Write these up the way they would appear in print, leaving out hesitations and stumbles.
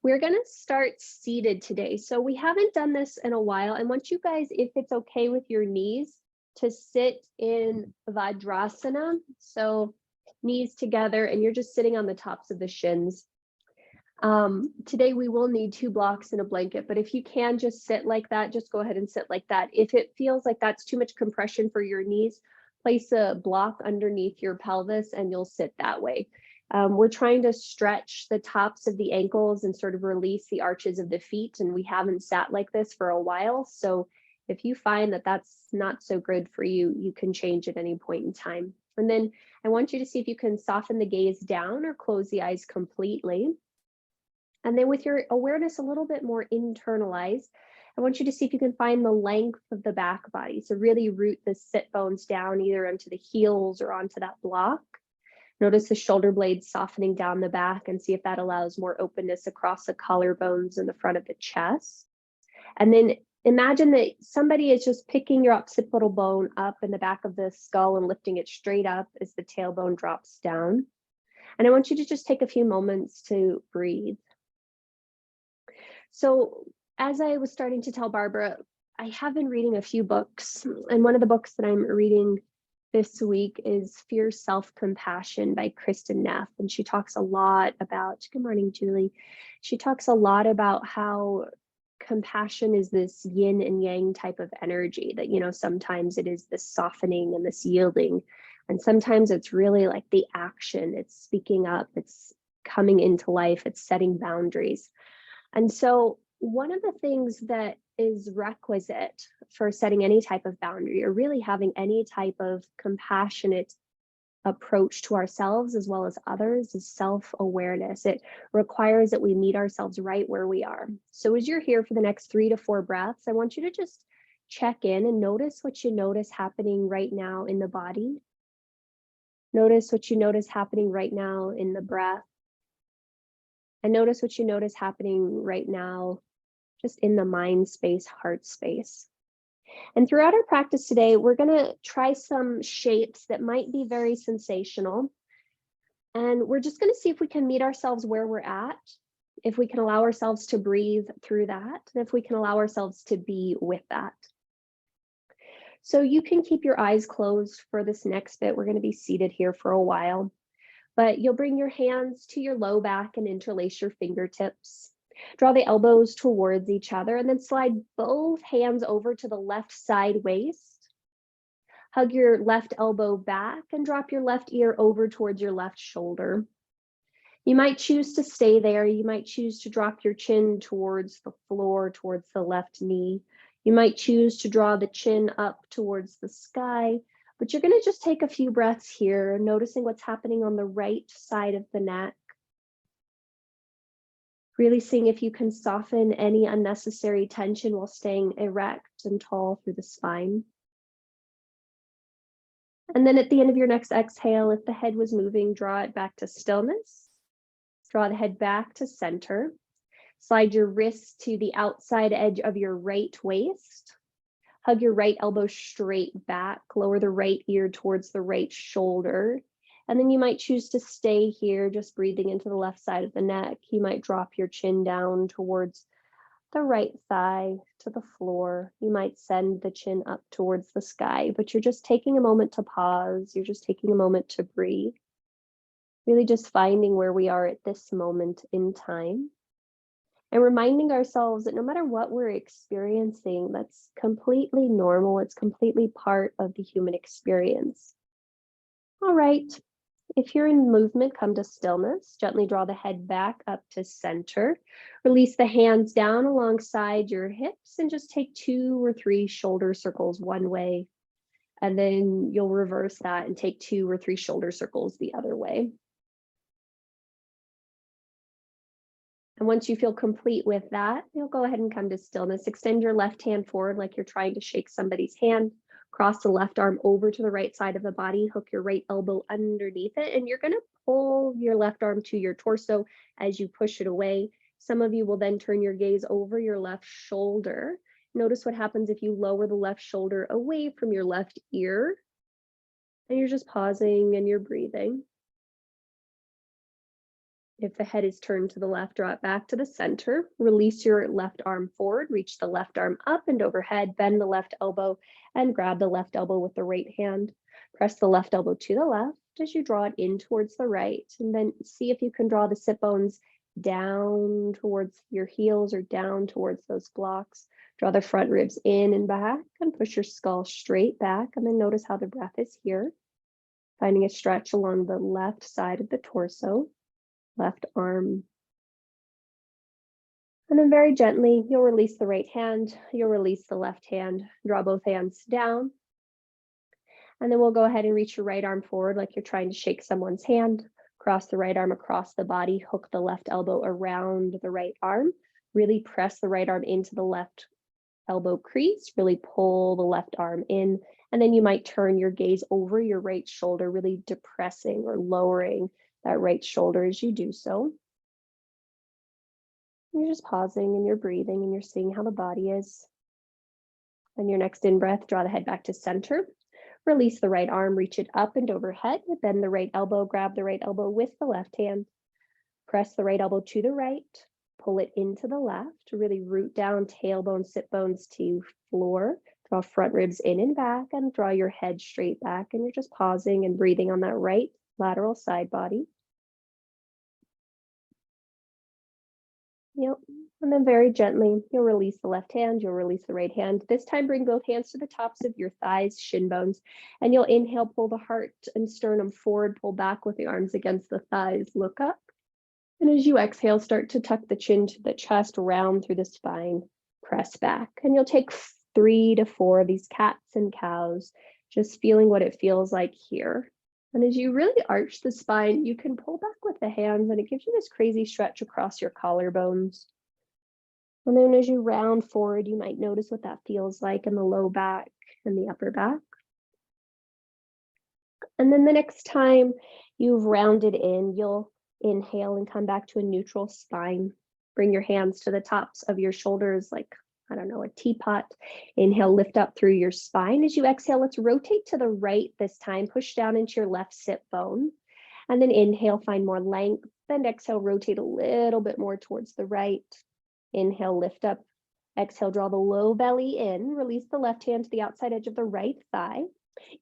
We're going to start seated today. So we haven't done this in a while. I want you guys, if it's okay with your knees, to sit in virasana. So knees together, and you're just sitting on the tops of the shins. Today we will need 2 blocks and a blanket, but if you can just sit like that, just go ahead and sit like that. If it feels like that's too much compression for your knees, place a block underneath your pelvis and you'll sit that way. We're trying to stretch the tops of the ankles and sort of release the arches of the feet, and we haven't sat like this for a while. So if you find that that's not so good for you, you can change at any point in time. And then I want you to see if you can soften the gaze down or close the eyes completely. And then with your awareness a little bit more internalized, I want you to see if you can find the length of the back body. So really root the sit bones down either onto the heels or onto that block. Notice the shoulder blades softening down the back and see if that allows more openness across the collarbones and the front of the chest. And then imagine that somebody is just picking your occipital bone up in the back of the skull and lifting it straight up as the tailbone drops down. And I want you to just take a few moments to breathe. So as I was starting to tell Barbara, I have been reading a few books, and one of the books that I'm reading this week is Fierce Self-Compassion by Kristen Neff. And she talks a lot about, good morning, Julie. She talks a lot about how compassion is this yin and yang type of energy that, sometimes it is this softening and this yielding. And sometimes it's really like the action, it's speaking up, it's coming into life, it's setting boundaries. And so one of the things that is requisite for setting any type of boundary or really having any type of compassionate approach to ourselves as well as others is self-awareness. It requires that we meet ourselves right where we are. So as you're here for the next 3 to 4 breaths, I want you to just check in and notice what you notice happening right now in the body. Notice what you notice happening right now in the breath. And notice what you notice happening right now just in the mind space, heart space. And throughout our practice today, we're going to try some shapes that might be very sensational. And we're just going to see if we can meet ourselves where we're at, if we can allow ourselves to breathe through that, and if we can allow ourselves to be with that. So you can keep your eyes closed for this next bit. We're going to be seated here for a while. But you'll bring your hands to your low back and interlace your fingertips. Draw the elbows towards each other and then slide both hands over to the left side waist. Hug your left elbow back and drop your left ear over towards your left shoulder. You might choose to stay there. You might choose to drop your chin towards the floor, towards the left knee. You might choose to draw the chin up towards the sky. But you're going to just take a few breaths here, noticing what's happening on the right side of the neck. Really seeing if you can soften any unnecessary tension while staying erect and tall through the spine. And then at the end of your next exhale, if the head was moving, draw it back to stillness. Draw the head back to center. Slide your wrists to the outside edge of your right waist. Hug your right elbow straight back, lower the right ear towards the right shoulder. And then you might choose to stay here, just breathing into the left side of the neck. You might drop your chin down towards the right thigh to the floor. You might send the chin up towards the sky, but you're just taking a moment to pause. You're just taking a moment to breathe. Really just finding where we are at this moment in time. And reminding ourselves that no matter what we're experiencing, that's completely normal. It's completely part of the human experience. All right, if you're in movement, come to stillness. Gently draw the head back up to center. Release the hands down alongside your hips and just take 2 or 3 shoulder circles one way. And then you'll reverse that and take 2 or 3 shoulder circles the other way. And once you feel complete with that, you'll go ahead and come to stillness. Extend your left hand forward like you're trying to shake somebody's hand. Cross the left arm over to the right side of the body. Hook your right elbow underneath it. And you're going to pull your left arm to your torso as you push it away. Some of you will then turn your gaze over your left shoulder. Notice what happens if you lower the left shoulder away from your left ear. And you're just pausing and you're breathing. If the head is turned to the left, draw it back to the center. Release your left arm forward, reach the left arm up and overhead, bend the left elbow and grab the left elbow with the right hand. Press the left elbow to the left as you draw it in towards the right. And then see if you can draw the sit bones down towards your heels or down towards those blocks. Draw the front ribs in and back and push your skull straight back. And then notice how the breath is here. Finding a stretch along the left side of the torso. Left arm. And then very gently, you'll release the right hand, you'll release the left hand, draw both hands down. And then we'll go ahead and reach your right arm forward like you're trying to shake someone's hand. Cross the right arm across the body, hook the left elbow around the right arm. Really press the right arm into the left elbow crease, really pull the left arm in. And then you might turn your gaze over your right shoulder, really depressing or lowering that right shoulder as you do so. You're just pausing and you're breathing and you're seeing how the body is. And your next in-breath, draw the head back to center. Release the right arm, reach it up and overhead. Bend the right elbow, grab the right elbow with the left hand. Press the right elbow to the right. Pull it into the left. Really root down, tailbone, sit bones to floor. Draw front ribs in and back and draw your head straight back. And you're just pausing and breathing on that right lateral side body. Yep. And then very gently, you'll release the left hand, you'll release the right hand. This time, bring both hands to the tops of your thighs, shin bones, and you'll inhale, pull the heart and sternum forward, pull back with the arms against the thighs, look up. And as you exhale, start to tuck the chin to the chest, round through the spine, press back. And you'll take 3 to 4 of these cats and cows, just feeling what it feels like here. And as you really arch the spine, you can pull back with the hands and it gives you this crazy stretch across your collarbones. And then as you round forward, you might notice what that feels like in the low back and the upper back. And then the next time you've rounded in, you'll inhale and come back to a neutral spine. Bring your hands to the tops of your shoulders like, I don't know, a teapot. Inhale, lift up through your spine. As you exhale, let's rotate to the right this time. Push down into your left sit bone. And then inhale, find more length. Then exhale, rotate a little bit more towards the right. Inhale, lift up. Exhale, draw the low belly in. Release the left hand to the outside edge of the right thigh.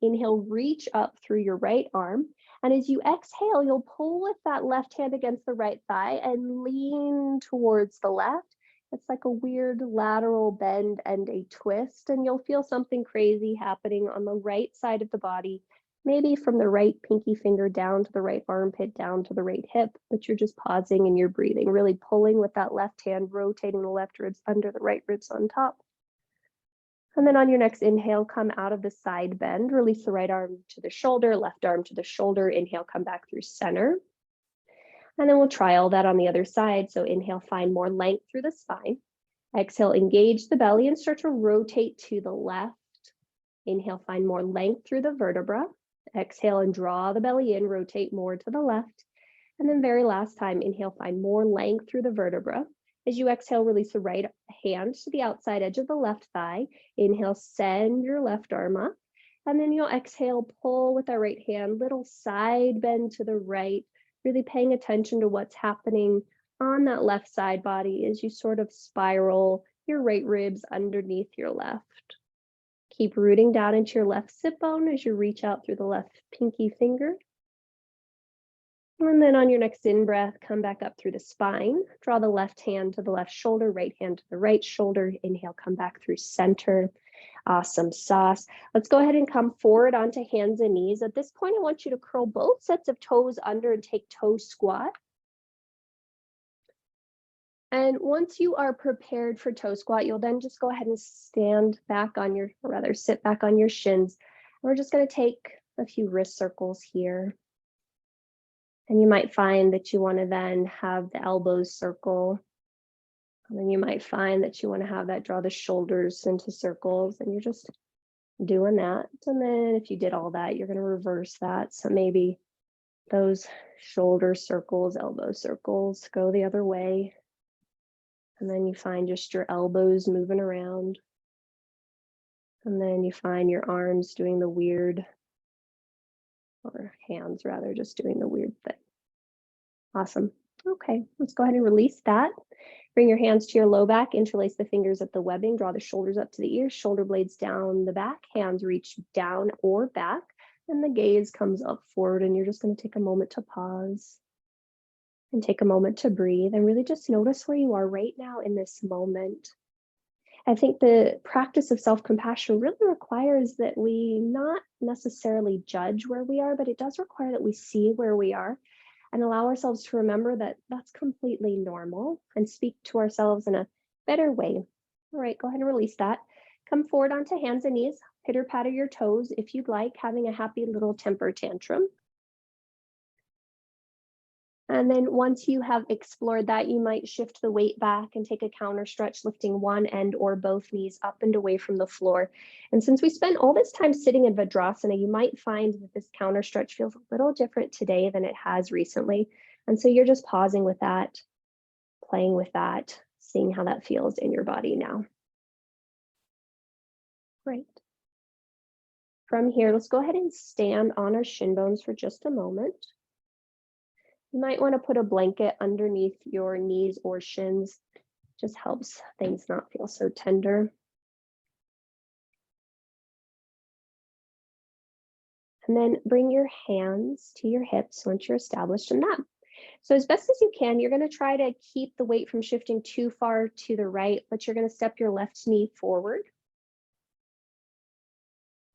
Inhale, reach up through your right arm. And as you exhale, you'll pull with that left hand against the right thigh and lean towards the left. It's like a weird lateral bend and a twist, and you'll feel something crazy happening on the right side of the body, maybe from the right pinky finger down to the right armpit, down to the right hip, but you're just pausing and you're breathing, really pulling with that left hand, rotating the left ribs under the right ribs on top. And then on your next inhale, come out of the side bend, release the right arm to the shoulder, left arm to the shoulder, inhale, come back through center. And then we'll try all that on the other side. So inhale, find more length through the spine. Exhale, engage the belly and start to rotate to the left. Inhale, find more length through the vertebra. Exhale and draw the belly in, rotate more to the left. And then very last time, inhale, find more length through the vertebra. As you exhale, release the right hand to the outside edge of the left thigh. Inhale, send your left arm up. And then you'll exhale, pull with that right hand, little side bend to the right, really paying attention to what's happening on that left side body as you sort of spiral your right ribs underneath your left. Keep rooting down into your left sit bone as you reach out through the left pinky finger. And then on your next in-breath, come back up through the spine. Draw the left hand to the left shoulder, right hand to the right shoulder. Inhale, come back through center. Awesome sauce. Let's go ahead and come forward onto hands and knees. At this point, I want you to curl both sets of toes under and take toe squat. And once you are prepared for toe squat, you'll then just go ahead and stand back on your, or rather sit back on your shins. We're just going to take a few wrist circles here. And you might find that you want to then have the elbows circle. And then you might find that you want to have that draw the shoulders into circles, and you're just doing that. And then if you did all that, you're going to reverse that. So maybe those shoulder circles, elbow circles go the other way. And then you find just your elbows moving around. And then you find your arms doing the weird, or hands rather, just doing the weird thing. Awesome. Okay, let's go ahead and release that. Bring your hands to your low back, interlace the fingers at the webbing, draw the shoulders up to the ears, shoulder blades down the back, hands reach down or back, and the gaze comes up forward, and you're just going to take a moment to pause and take a moment to breathe and really just notice where you are right now in this moment. I think the practice of self-compassion really requires that we not necessarily judge where we are, but it does require that we see where we are and allow ourselves to remember that that's completely normal and speak to ourselves in a better way. All right, go ahead and release that. Come forward onto hands and knees, pitter patter your toes if you'd like, having a happy little temper tantrum. And then once you have explored that, you might shift the weight back and take a counter stretch, lifting one end or both knees up and away from the floor. And since we spent all this time sitting in Virasana, you might find that this counter stretch feels a little different today than it has recently. And so you're just pausing with that, playing with that, seeing how that feels in your body now. Great. From here, let's go ahead and stand on our shin bones for just a moment. You might want to put a blanket underneath your knees or shins. Just helps things not feel so tender. And then bring your hands to your hips once you're established in that. So as best as you can, you're going to try to keep the weight from shifting too far to the right, but you're going to step your left knee forward.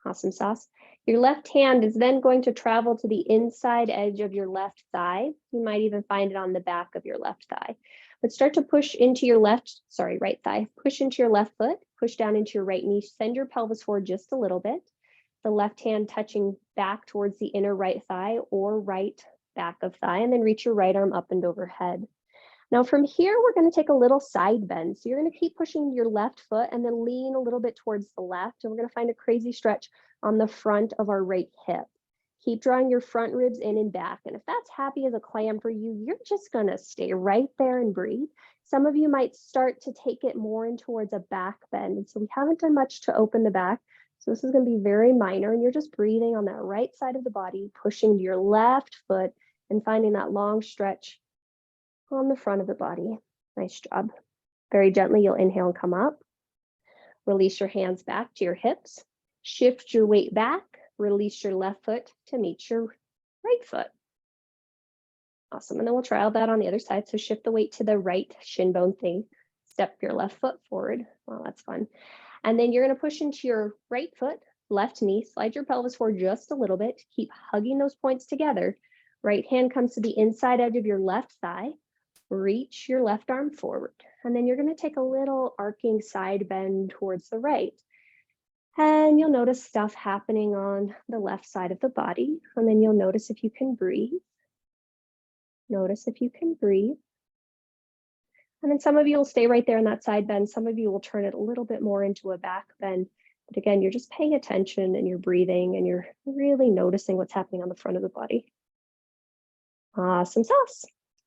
Awesome sauce. Your left hand is then going to travel to the inside edge of your left thigh. You might even find it on the back of your left thigh. But start to push into your right thigh. Push into your left foot, push down into your right knee. Send your pelvis forward just a little bit. The left hand touching back towards the inner right thigh or right back of thigh, and then reach your right arm up and overhead. Now from here, we're going to take a little side bend. So you're going to keep pushing your left foot and then lean a little bit towards the left. And we're going to find a crazy stretch on the front of our right hip. Keep drawing your front ribs in and back. And if that's happy as a clam for you, you're just going to stay right there and breathe. Some of you might start to take it more in towards a back bend. And so we haven't done much to open the back. So this is going to be very minor. And you're just breathing on that right side of the body, pushing to your left foot and finding that long stretch on the front of the body. Nice job. Very gently, you'll inhale and come up. Release your hands back to your hips. Shift your weight back. Release your left foot to meet your right foot. Awesome. And then we'll try out that on the other side. So shift the weight to the right shin bone thing. Step your left foot forward. Well, that's fun. And then you're going to push into your right foot, left knee. Slide your pelvis forward just a little bit. Keep hugging those points together. Right hand comes to the inside edge of your left thigh. Reach your left arm forward, and then you're going to take a little arcing side bend towards the right. And you'll notice stuff happening on the left side of the body, and then you'll notice if you can breathe. Notice if you can breathe. And then some of you will stay right there in that side bend. Some of you will turn it a little bit more into a back bend. But again, you're just paying attention and you're breathing and you're really noticing what's happening on the front of the body. Awesome sauce.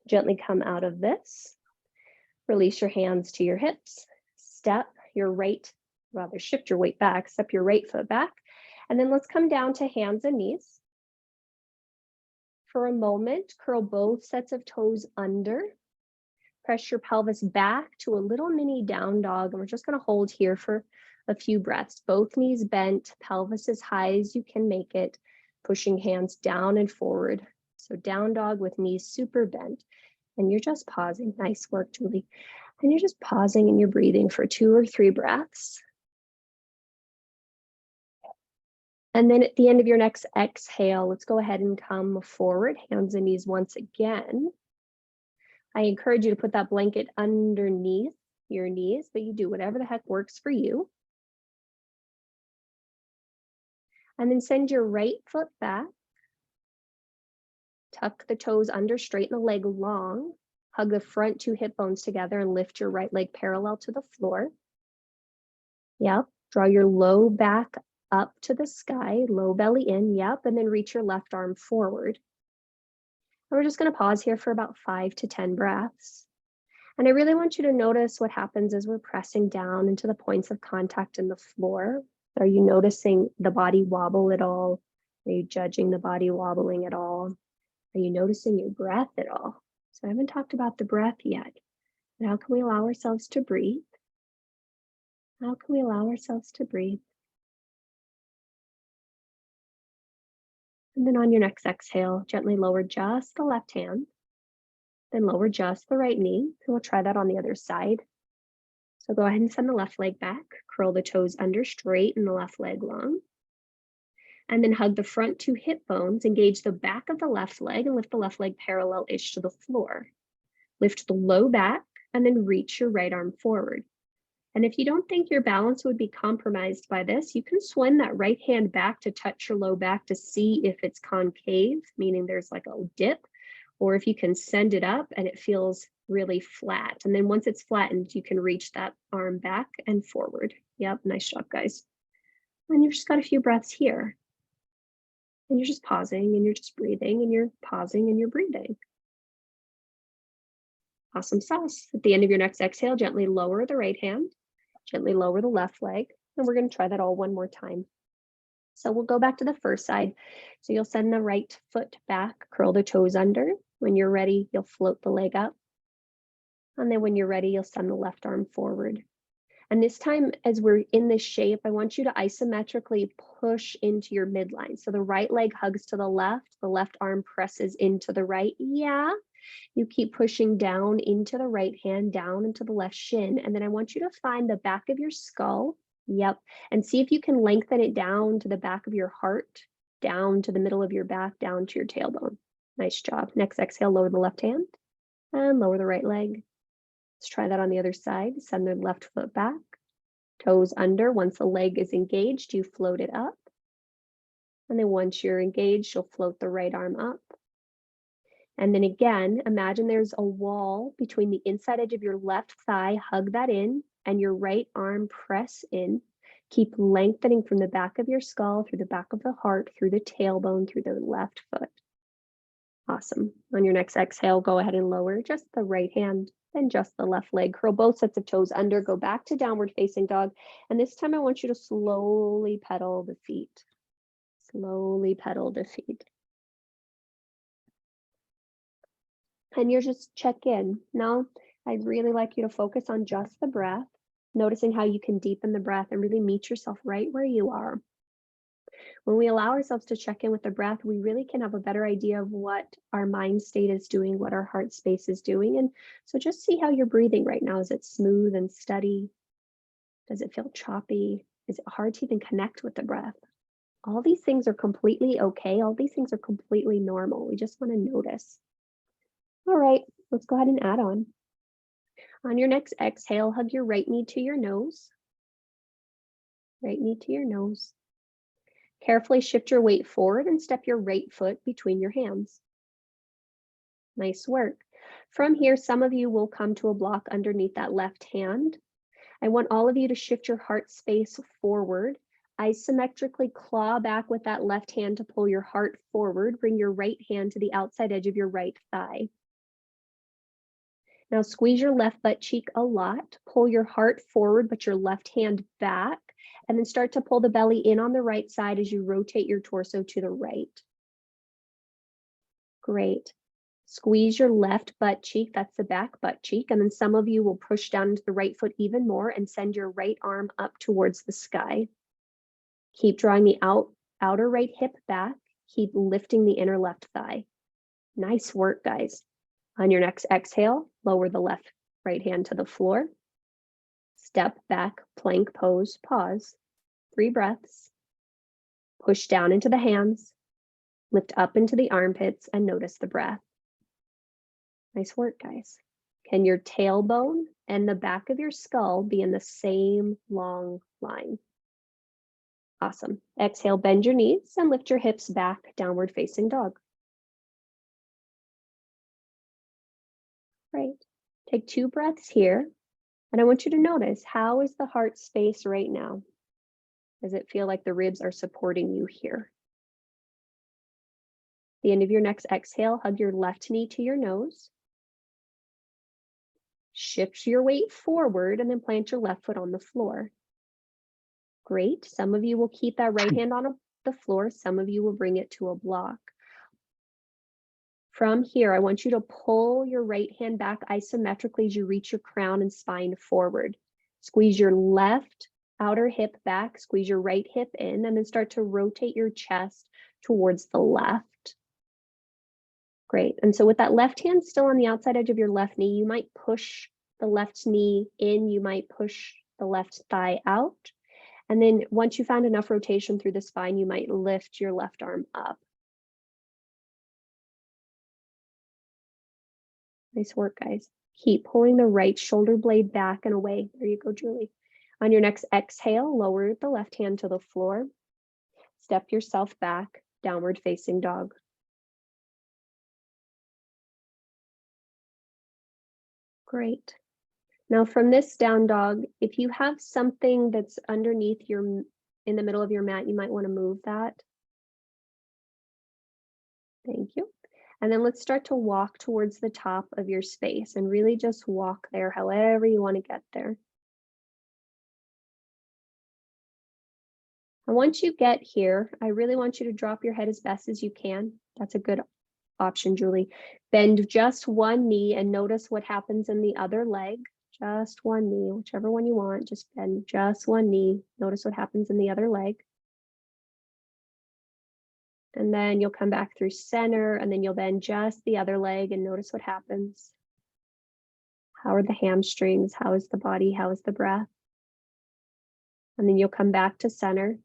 Gently come out of this. Release your hands to your hips. Shift your weight back, step your right foot back. And then let's come down to hands and knees. For a moment, curl both sets of toes under. Press your pelvis back to a little mini down dog. And we're just going to hold here for a few breaths. Both knees bent, pelvis as high as you can make it, pushing hands down and forward. So down dog with knees super bent. And you're just pausing. Nice work, Julie. And you're just pausing and you're breathing for 2 or 3 breaths. And then at the end of your next exhale, let's go ahead and come forward, hands and knees once again. I encourage you to put that blanket underneath your knees, but you do whatever the heck works for you. And then send your right foot back. Tuck the toes under, straighten the leg long, hug the front 2 hip bones together and lift your right leg parallel to the floor. Yep, draw your low back up to the sky, low belly in, yep, and then reach your left arm forward. And we're just going to pause here for about 5 to 10 breaths. And I really want you to notice what happens as we're pressing down into the points of contact in the floor. Are you noticing the body wobble at all? Are you judging the body wobbling at all? Are you noticing your breath at all? So I haven't talked about the breath yet. But how can we allow ourselves to breathe? How can we allow ourselves to breathe? And then on your next exhale, gently lower just the left hand, then lower just the right knee. And we'll try that on the other side. So go ahead and send the left leg back, curl the toes under, straighten the left leg long. And then hug the front two hip bones, engage the back of the left leg and lift the left leg parallel-ish to the floor. Lift the low back and then reach your right arm forward. And if you don't think your balance would be compromised by this, you can swing that right hand back to touch your low back to see if it's concave, meaning there's like a dip, or if you can send it up and it feels really flat. And then once it's flattened, you can reach that arm back and forward. Yep, nice job, guys. And you've just got a few breaths here. And you're just pausing and you're just breathing and you're pausing and you're breathing. Awesome sauce. At the end of your next exhale, gently lower the right hand. Gently lower the left leg, and we're going to try that all one more time. So we'll go back to the first side. So you'll send the right foot back, curl the toes under. When you're ready, you'll float the leg up. And then when you're ready, you'll send the left arm forward. And this time, as we're in this shape, I want you to isometrically push into your midline. So the right leg hugs to the left arm presses into the right. Yeah. You keep pushing down into the right hand, down into the left shin. And then I want you to find the back of your skull. Yep. And see if you can lengthen it down to the back of your heart, down to the middle of your back, down to your tailbone. Nice job. Next exhale, lower the left hand and lower the right leg. Let's try that on the other side. Send the left foot back, toes under. Once the leg is engaged, you float it up. And then once you're engaged, you'll float the right arm up. And then again, imagine there's a wall between the inside edge of your left thigh, hug that in, and your right arm press in. Keep lengthening from the back of your skull, through the back of the heart, through the tailbone, through the left foot. Awesome. On your next exhale, go ahead and lower just the right hand, then just the left leg. Curl both sets of toes under, go back to downward facing dog. And this time I want you to slowly pedal the feet. Slowly pedal the feet. And you're just check in. Now, I'd really like you to focus on just the breath, noticing how you can deepen the breath and really meet yourself right where you are. When we allow ourselves to check in with the breath, we really can have a better idea of what our mind state is doing, what our heart space is doing. And so just see how you're breathing right now. Is it smooth and steady? Does it feel choppy? Is it hard to even connect with the breath? All these things are completely okay. All these things are completely normal. We just want to notice. All right, let's go ahead and add on. On your next exhale, hug your right knee to your nose. Right knee to your nose. Carefully shift your weight forward and step your right foot between your hands. Nice work. From here, some of you will come to a block underneath that left hand. I want all of you to shift your heart space forward. Isometrically claw back with that left hand to pull your heart forward. Bring your right hand to the outside edge of your right thigh. Now squeeze your left butt cheek a lot, pull your heart forward, but your left hand back, and then start to pull the belly in on the right side as you rotate your torso to the right. Great. Squeeze your left butt cheek, that's the back butt cheek, and then some of you will push down into the right foot even more and send your right arm up towards the sky. Keep drawing the outer right hip back, keep lifting the inner left thigh. Nice work, guys. On your next exhale, lower the right hand to the floor. Step back, plank pose, pause. 3 breaths. Push down into the hands. Lift up into the armpits and notice the breath. Nice work, guys. Can your tailbone and the back of your skull be in the same long line? Awesome. Exhale, bend your knees and lift your hips back, downward facing dog. Great. Take 2 breaths here. And I want you to notice, how is the heart space right now? Does it feel like the ribs are supporting you here? At the end of your next exhale, hug your left knee to your nose. Shift your weight forward and then plant your left foot on the floor. Great. Some of you will keep that right hand on the floor. Some of you will bring it to a block. From here, I want you to pull your right hand back isometrically as you reach your crown and spine forward. Squeeze your left outer hip back, squeeze your right hip in, and then start to rotate your chest towards the left. Great. And so with that left hand still on the outside edge of your left knee, you might push the left knee in, you might push the left thigh out. And then once you found enough rotation through the spine, you might lift your left arm up. Nice work, guys. Keep pulling the right shoulder blade back and away. There you go, Julie. On your next exhale, lower the left hand to the floor. Step yourself back, downward facing dog. Great. Now from this down dog, if you have something that's underneath in the middle of your mat, you might want to move that. Thank you. And then let's start to walk towards the top of your space and really just walk there however you want to get there. And once you get here, I really want you to drop your head as best as you can. That's a good option, Julie. Bend just one knee and notice what happens in the other leg. Just one knee, whichever one you want, just bend just one knee. Notice what happens in the other leg. And then you'll come back through center and then you'll bend just the other leg and notice what happens. How are the hamstrings? How is the body? How is the breath? And then you'll come back to center.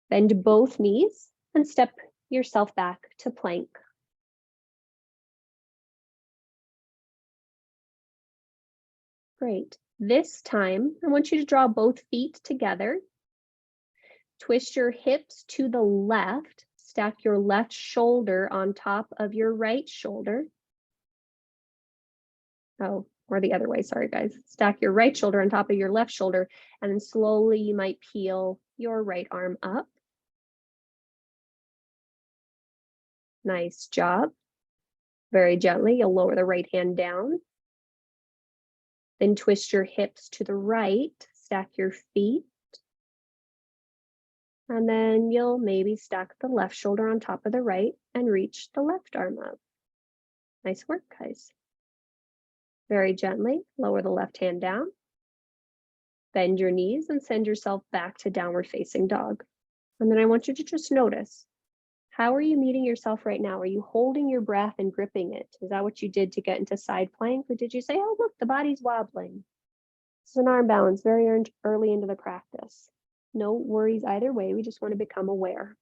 Bend both knees and step yourself back to plank. Great. This time, I want you to draw both feet together. Twist your hips to the left. Stack your left shoulder on top of your right shoulder. Oh, or the other way, sorry guys. Stack your right shoulder on top of your left shoulder, and then slowly you might peel your right arm up. Nice job. Very gently, you'll lower the right hand down. Then twist your hips to the right, stack your feet. And then you'll maybe stack the left shoulder on top of the right and reach the left arm up. Nice work, guys. Very gently, lower the left hand down. Bend your knees and send yourself back to downward facing dog. And then I want you to just notice, how are you meeting yourself right now? Are you holding your breath and gripping it? Is that what you did to get into side plank? Or did you say, oh, look, the body's wobbling? It's an arm balance very early into the practice. No worries either way. We just want to become aware.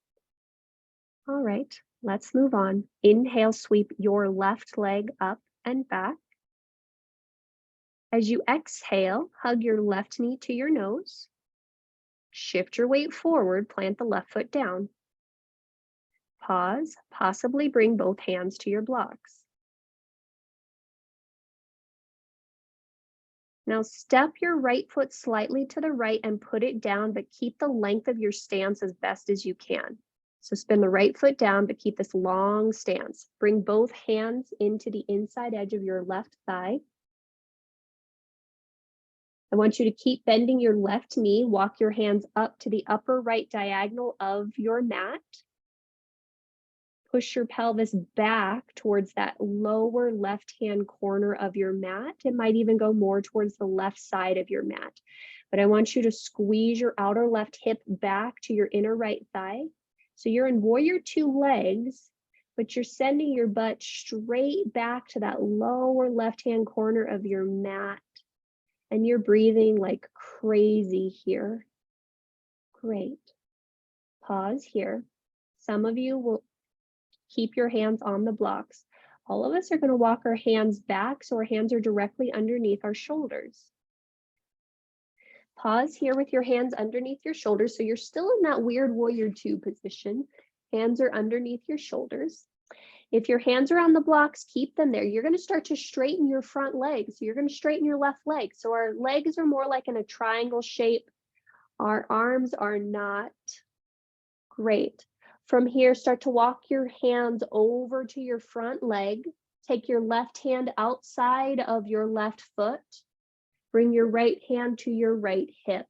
All right, let's move on. Inhale, sweep your left leg up and back. As you exhale, hug your left knee to your nose. Shift your weight forward, plant the left foot down. Pause, possibly bring both hands to your blocks. Now step your right foot slightly to the right and put it down, but keep the length of your stance as best as you can. So spin the right foot down, but keep this long stance. Bring both hands into the inside edge of your left thigh. I want you to keep bending your left knee. Walk your hands up to the upper right diagonal of your mat. Push your pelvis back towards that lower left-hand corner of your mat. It might even go more towards the left side of your mat. But I want you to squeeze your outer left hip back to your inner right thigh. So you're in warrior two legs, but you're sending your butt straight back to that lower left-hand corner of your mat. And you're breathing like crazy here. Great. Pause here. Some of you will keep your hands on the blocks. All of us are going to walk our hands back so our hands are directly underneath our shoulders. Pause here with your hands underneath your shoulders. So you're still in that weird warrior two position. Hands are underneath your shoulders. If your hands are on the blocks, keep them there. You're going to start to straighten your front legs. So you're going to straighten your left leg. So our legs are more like in a triangle shape. Our arms are not. Great. From here, start to walk your hands over to your front leg. Take your left hand outside of your left foot. Bring your right hand to your right hip.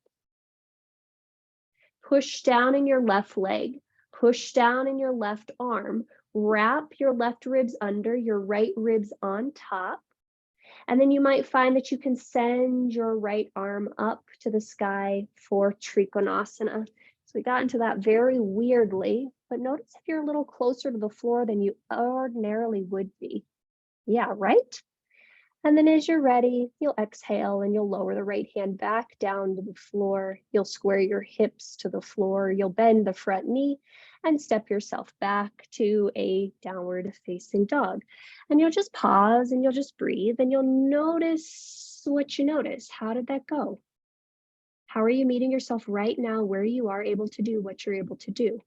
Push down in your left leg. Push down in your left arm. Wrap your left ribs under, your right ribs on top. And then you might find that you can send your right arm up to the sky for Trikonasana. So we got into that very weirdly, but notice if you're a little closer to the floor than you ordinarily would be. Yeah, right? And then as you're ready, you'll exhale and you'll lower the right hand back down to the floor. You'll square your hips to the floor. You'll bend the front knee and step yourself back to a downward facing dog. And you'll just pause and you'll just breathe and you'll notice what you notice. How did that go? How are you meeting yourself right now where you are able to do what you're able to do?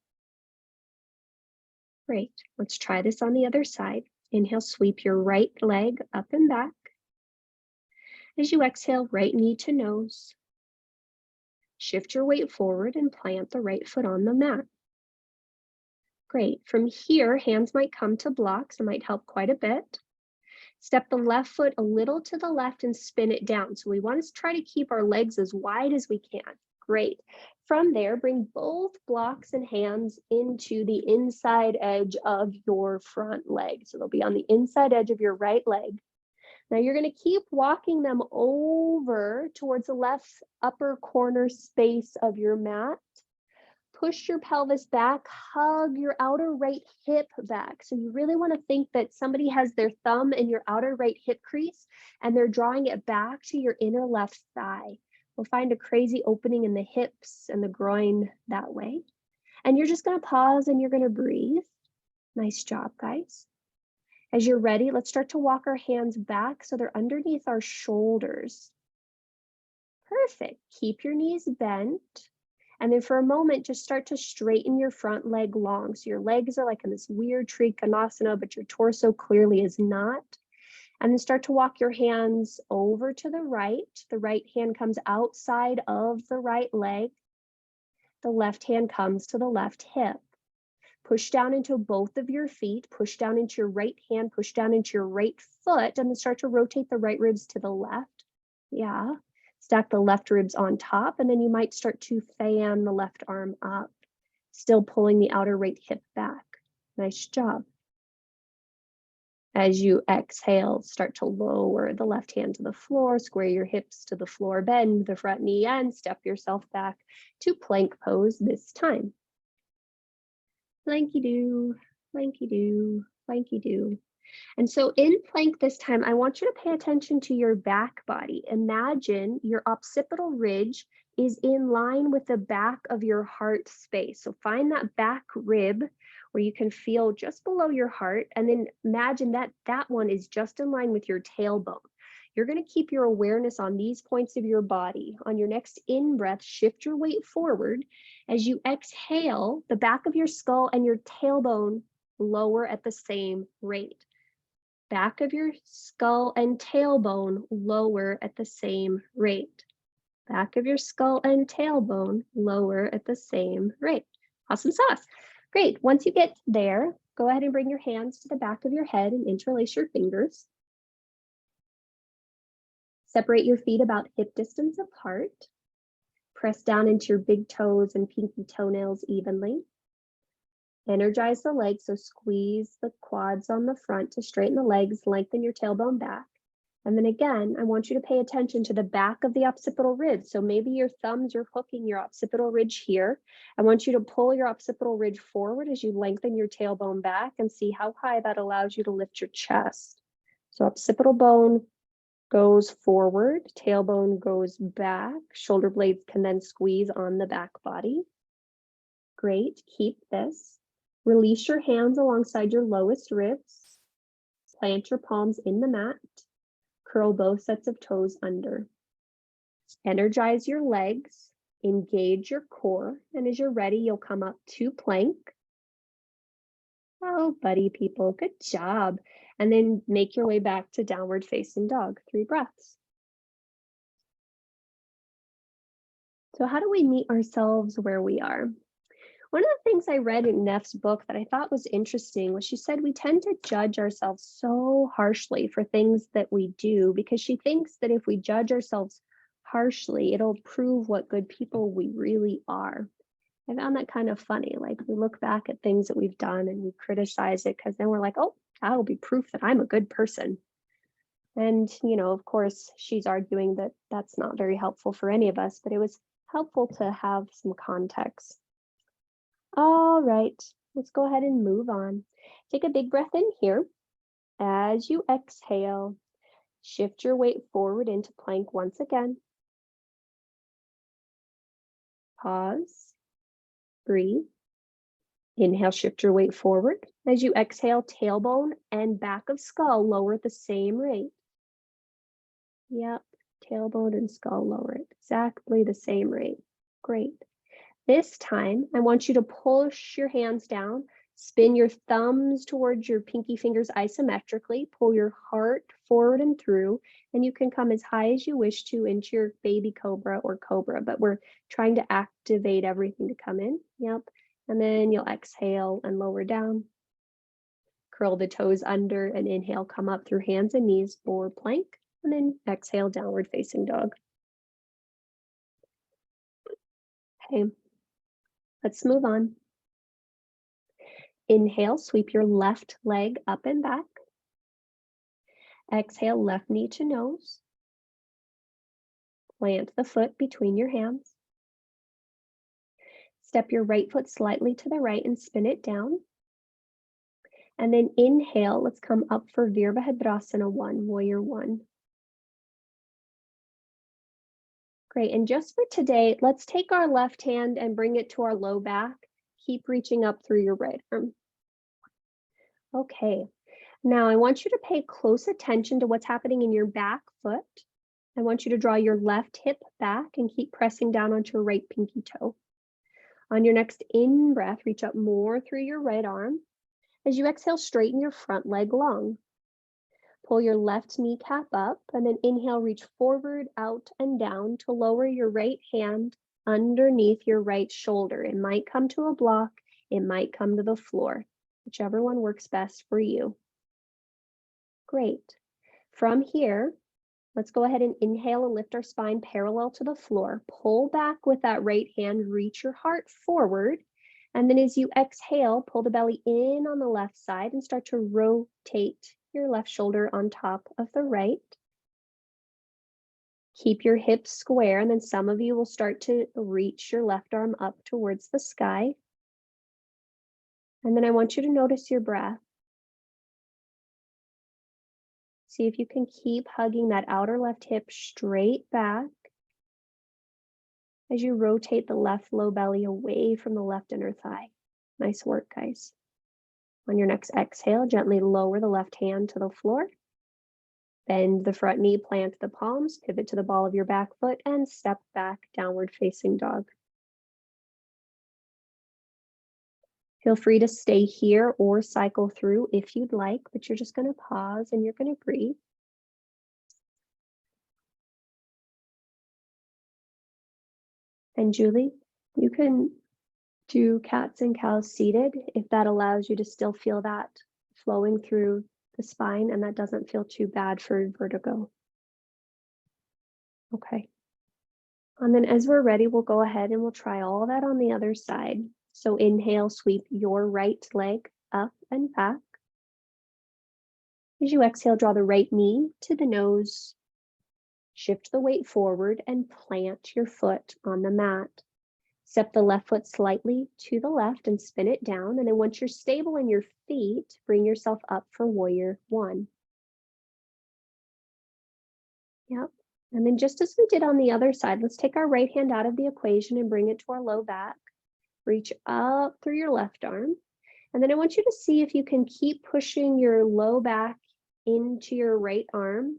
Great. Let's try this on the other side. Inhale, sweep your right leg up and back. As you exhale, right knee to nose. Shift your weight forward and plant the right foot on the mat. Great. From here, hands might come to blocks. It might help quite a bit. Step the left foot a little to the left and spin it down. So we want to try to keep our legs as wide as we can. Great. From there, bring both blocks and hands into the inside edge of your front leg. So they'll be on the inside edge of your right leg. Now you're going to keep walking them over towards the left upper corner space of your mat. Push your pelvis back, hug your outer right hip back. So you really want to think that somebody has their thumb in your outer right hip crease and they're drawing it back to your inner left thigh. We'll find a crazy opening in the hips and the groin that way. And you're just going to pause and you're going to breathe. Nice job, guys. As you're ready, let's start to walk our hands back so they're underneath our shoulders. Perfect. Keep your knees bent. And then for a moment, just start to straighten your front leg long. So your legs are like in this weird Trikonasana, but your torso clearly is not. And then start to walk your hands over to the right. The right hand comes outside of the right leg. The left hand comes to the left hip. Push down into both of your feet, push down into your right hand, push down into your right foot, and then start to rotate the right ribs to the left. Yeah. Stack the left ribs on top, and then you might start to fan the left arm up, still pulling the outer right hip back. Nice job. As you exhale, start to lower the left hand to the floor, square your hips to the floor, bend the front knee, and step yourself back to plank pose this time. Planky-doo, planky-doo, planky-doo. And so in plank this time, I want you to pay attention to your back body. Imagine your occipital ridge is in line with the back of your heart space. So find that back rib where you can feel just below your heart. And then imagine that that one is just in line with your tailbone. You're going to keep your awareness on these points of your body. On your next in-breath, shift your weight forward. As you exhale, the back of your skull and your tailbone lower at the same rate. Back of your skull and tailbone lower at the same rate. Back of your skull and tailbone lower at the same rate. Awesome sauce. Great. Once you get there, go ahead and bring your hands to the back of your head and interlace your fingers. Separate your feet about hip distance apart. Press down into your big toes and pinky toenails evenly. Energize the legs, so squeeze the quads on the front to straighten the legs, lengthen your tailbone back. And then again, I want you to pay attention to the back of the occipital ridge. So maybe your thumbs are hooking your occipital ridge here. I want you to pull your occipital ridge forward as you lengthen your tailbone back and see how high that allows you to lift your chest. So occipital bone goes forward, tailbone goes back, shoulder blades can then squeeze on the back body. Great, keep this. Release your hands alongside your lowest ribs. Plant your palms in the mat. Curl both sets of toes under. Energize your legs, engage your core, and as you're ready, you'll come up to plank. Oh, buddy people, good job. And then make your way back to downward facing dog, 3 breaths. So how do we meet ourselves where we are? One of the things I read in Neff's book that I thought was interesting was she said we tend to judge ourselves so harshly for things that we do because she thinks that if we judge ourselves harshly, it'll prove what good people we really are. I found that kind of funny. Like we look back at things that we've done and we criticize it because then we're like, oh, that'll be proof that I'm a good person. And, of course, she's arguing that that's not very helpful for any of us, but it was helpful to have some context. All right, let's go ahead and move on. Take a big breath in here. As you exhale, shift your weight forward into plank once again. Pause, breathe. Inhale, shift your weight forward. As you exhale, tailbone and back of skull lower at the same rate. Yep, tailbone and skull lower at exactly the same rate. Great. This time, I want you to push your hands down, spin your thumbs towards your pinky fingers isometrically, pull your heart forward and through, and you can come as high as you wish to into your baby cobra or cobra, but we're trying to activate everything to come in. Yep. And then you'll exhale and lower down. Curl the toes under and inhale, come up through hands and knees for plank, and then exhale, downward facing dog. Okay. Let's move on. Inhale, sweep your left leg up and back. Exhale, left knee to nose. Plant the foot between your hands. Step your right foot slightly to the right and spin it down. And then inhale, let's come up for virasana 1, warrior 1. Great, and just for today, let's take our left hand and bring it to our low back. Keep reaching up through your right arm. Okay, now I want you to pay close attention to what's happening in your back foot. I want you to draw your left hip back and keep pressing down onto your right pinky toe. On your next in-breath, reach up more through your right arm. As you exhale, straighten your front leg long. Pull your left kneecap up and then inhale, reach forward, out, and down to lower your right hand underneath your right shoulder. It might come to a block, it might come to the floor, whichever one works best for you. Great. From here, let's go ahead and inhale and lift our spine parallel to the floor. Pull back with that right hand, reach your heart forward. And then as you exhale, pull the belly in on the left side and start to rotate your left shoulder on top of the right. Keep your hips square, and then some of you will start to reach your left arm up towards the sky. And then I want you to notice your breath. See if you can keep hugging that outer left hip straight back as you rotate the left low belly away from the left inner thigh. Nice work, guys. On your next exhale, gently lower the left hand to the floor. Bend the front knee, plant the palms, pivot to the ball of your back foot, and step back, downward facing dog. Feel free to stay here or cycle through if you'd like, but you're just going to pause and you're going to breathe. And Julie, you can do cats and cows seated if that allows you to still feel that flowing through the spine and that doesn't feel too bad for vertigo. Okay. And then as we're ready, we'll go ahead and we'll try all that on the other side. So inhale, sweep your right leg up and back. As you exhale, draw the right knee to the nose. Shift the weight forward and plant your foot on the mat. Step the left foot slightly to the left and spin it down. And then once you're stable in your feet, bring yourself up for warrior 1. Yep. And then just as we did on the other side, let's take our right hand out of the equation and bring it to our low back. Reach up through your left arm. And then I want you to see if you can keep pushing your low back into your right arm,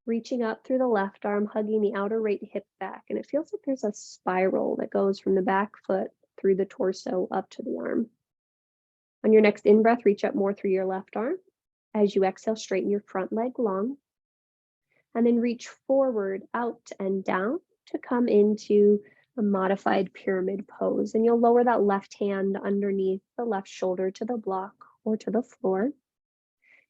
reaching up through the left arm, hugging the outer right hip back. And it feels like there's a spiral that goes from the back foot through the torso up to the arm. On your next in-breath, reach up more through your left arm. As you exhale, straighten your front leg long. And then reach forward, out, and down to come into a modified pyramid pose. And you'll lower that left hand underneath the left shoulder to the block or to the floor.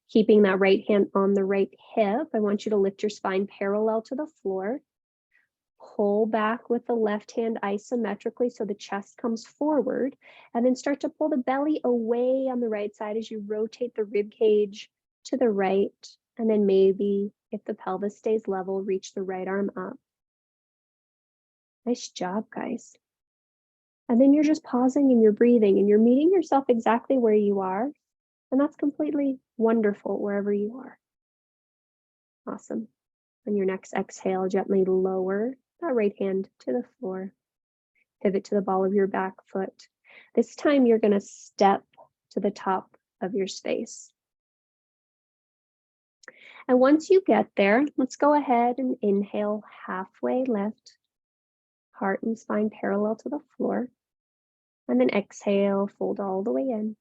Keeping that right hand on the right hip, I want you to lift your spine parallel to the floor. Pull back with the left hand isometrically so the chest comes forward, and then start to pull the belly away on the right side as you rotate the rib cage to the right. And then maybe, if the pelvis stays level, reach the right arm up. Nice job, guys. And then you're just pausing and you're breathing and you're meeting yourself exactly where you are. And that's completely wonderful wherever you are. Awesome. On your next exhale, gently lower that right hand to the floor. Pivot to the ball of your back foot. This time you're going to step to the top of your space. And once you get there, let's go ahead and inhale, halfway lift, heart and spine parallel to the floor. And then exhale, fold all the way in.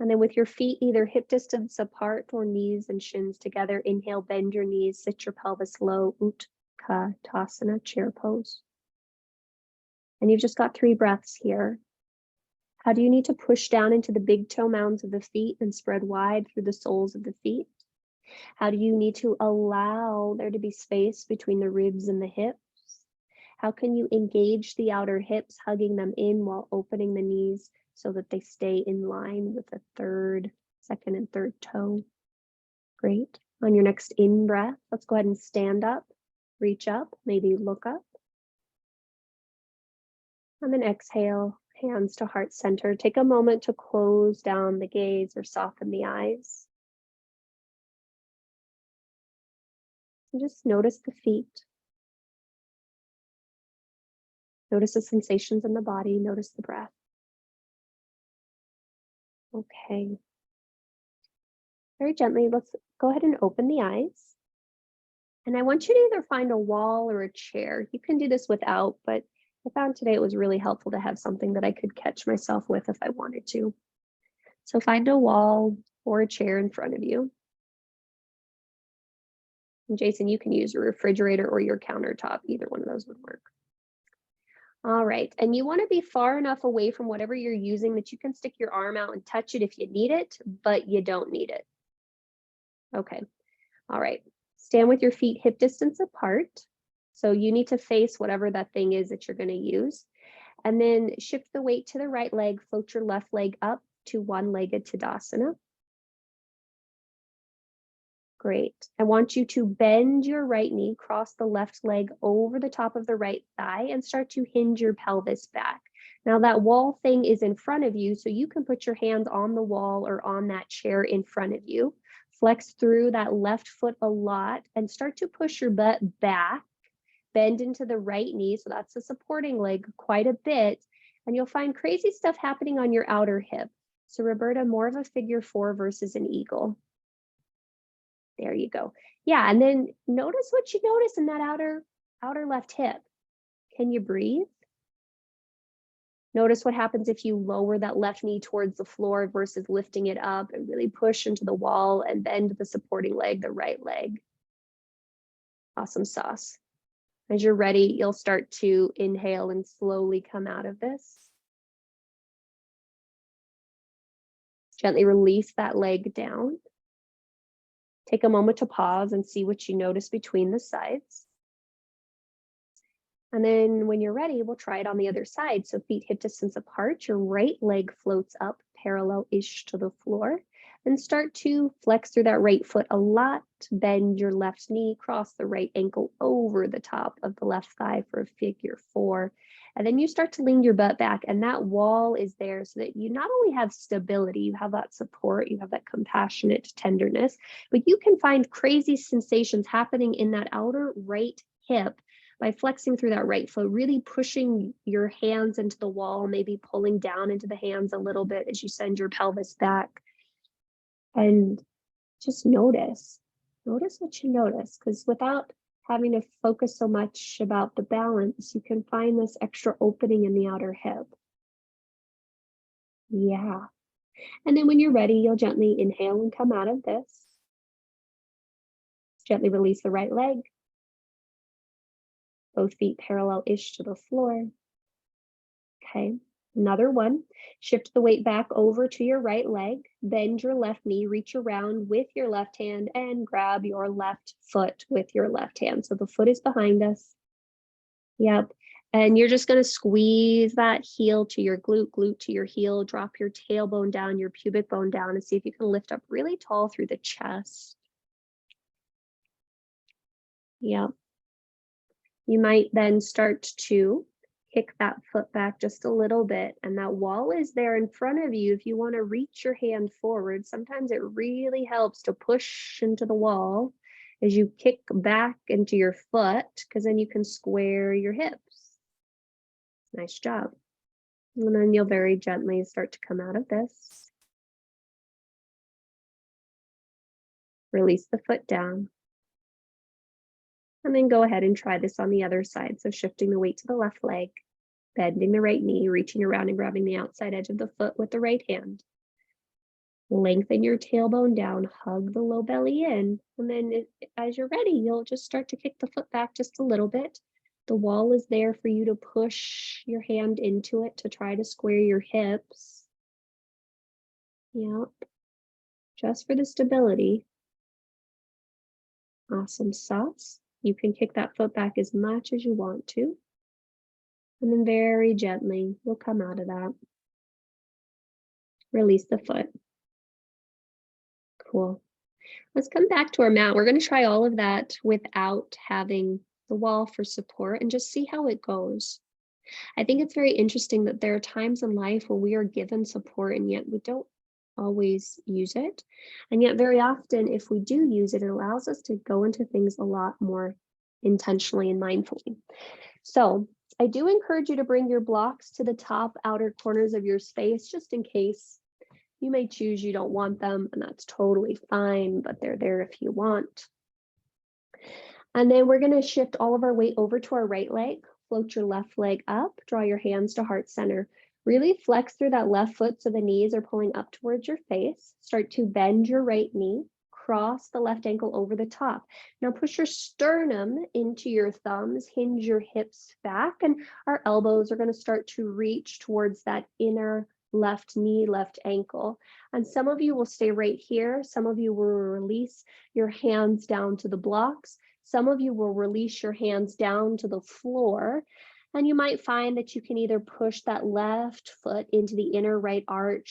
And then with your feet either hip distance apart or knees and shins together, inhale, bend your knees, sit your pelvis low, Utkatasana, chair pose. And you've just got 3 breaths here. How do you need to push down into the big toe mounds of the feet and spread wide through the soles of the feet? How do you need to allow there to be space between the ribs and the hips? How can you engage the outer hips, hugging them in while opening the knees so that they stay in line with the second and third toe? Great. On your next in-breath, let's go ahead and stand up, reach up, maybe look up. And then exhale, hands to heart center. Take a moment to close down the gaze or soften the eyes. And just notice the feet. Notice the sensations in the body. Notice the breath. Okay. Very gently, let's go ahead and open the eyes. And I want you to either find a wall or a chair. You can do this without, but I found today it was really helpful to have something that I could catch myself with if I wanted to. So find a wall or a chair in front of you. And Jason, you can use your refrigerator or your countertop. Either one of those would work. All right, and you want to be far enough away from whatever you're using that you can stick your arm out and touch it if you need it, but you don't need it. Okay, all right. Stand with your feet hip distance apart. So you need to face whatever that thing is that you're going to use. And then shift the weight to the right leg, float your left leg up to one-legged Tadasana. Great. I want you to bend your right knee, cross the left leg over the top of the right thigh, and start to hinge your pelvis back. Now that wall thing is in front of you, so you can put your hands on the wall or on that chair in front of you. Flex through that left foot a lot and start to push your butt back. Bend into the right knee, so that's the supporting leg quite a bit, and you'll find crazy stuff happening on your outer hip. So Roberta, more of a figure 4 versus an eagle. There you go. Yeah, and then notice what you notice in that outer left hip. Can you breathe? Notice what happens if you lower that left knee towards the floor versus lifting it up and really push into the wall and bend the supporting leg, the right leg. Awesome sauce. As you're ready, you'll start to inhale and slowly come out of this. Gently release that leg down. Take a moment to pause and see what you notice between the sides. And then when you're ready, we'll try it on the other side. So feet hip distance apart, your right leg floats up parallel-ish to the floor. And start to flex through that right foot a lot. Bend your left knee, cross the right ankle over the top of the left thigh for a figure 4. And then you start to lean your butt back, and that wall is there so that you not only have stability, you have that support, you have that compassionate tenderness, but you can find crazy sensations happening in that outer right hip by flexing through that right foot, really pushing your hands into the wall, maybe pulling down into the hands a little bit as you send your pelvis back. And just notice what you notice, because without having to focus so much about the balance, you can find this extra opening in the outer hip. Yeah. And then when you're ready, you'll gently inhale and come out of this. Gently release the right leg. Both feet parallel-ish to the floor. Okay. Another one. Shift the weight back over to your right leg, bend your left knee, reach around with your left hand and grab your left foot with your left hand. So the foot is behind us. Yep. And you're just going to squeeze that heel to your glute, glute to your heel, drop your tailbone down, your pubic bone down, and see if you can lift up really tall through the chest. Yep. You might then start to kick that foot back just a little bit, and that wall is there in front of you. If you want to reach your hand forward, sometimes it really helps to push into the wall as you kick back into your foot, because then you can square your hips. Nice job. And then you'll very gently start to come out of this. Release the foot down. And then go ahead and try this on the other side. So shifting the weight to the left leg, bending the right knee, reaching around and grabbing the outside edge of the foot with the right hand. Lengthen your tailbone down, hug the low belly in, and then as you're ready, you'll just start to kick the foot back just a little bit. The wall is there for you to push your hand into it to try to square your hips. Yep. Just for the stability. Awesome sauce. You can kick that foot back as much as you want to. And then very gently, you'll come out of that. Release the foot. Cool. Let's come back to our mat. We're going to try all of that without having the wall for support and just see how it goes. I think it's very interesting that there are times in life where we are given support and yet we don't always use it. And yet very often, if we do use it, it allows us to go into things a lot more intentionally and mindfully. So I do encourage you to bring your blocks to the top outer corners of your space, just in case. You may choose you don't want them, and that's totally fine, but they're there if you want. And then we're going to shift all of our weight over to our right leg. Float your left leg up, draw your hands to heart center. Really flex through that left foot so the knees are pulling up towards your face. Start to bend your right knee, cross the left ankle over the top. Now push your sternum into your thumbs, hinge your hips back, and our elbows are going to start to reach towards that inner left knee, left ankle. And some of you will stay right here. Some of you will release your hands down to the blocks. Some of you will release your hands down to the floor. And you might find that you can either push that left foot into the inner right arm,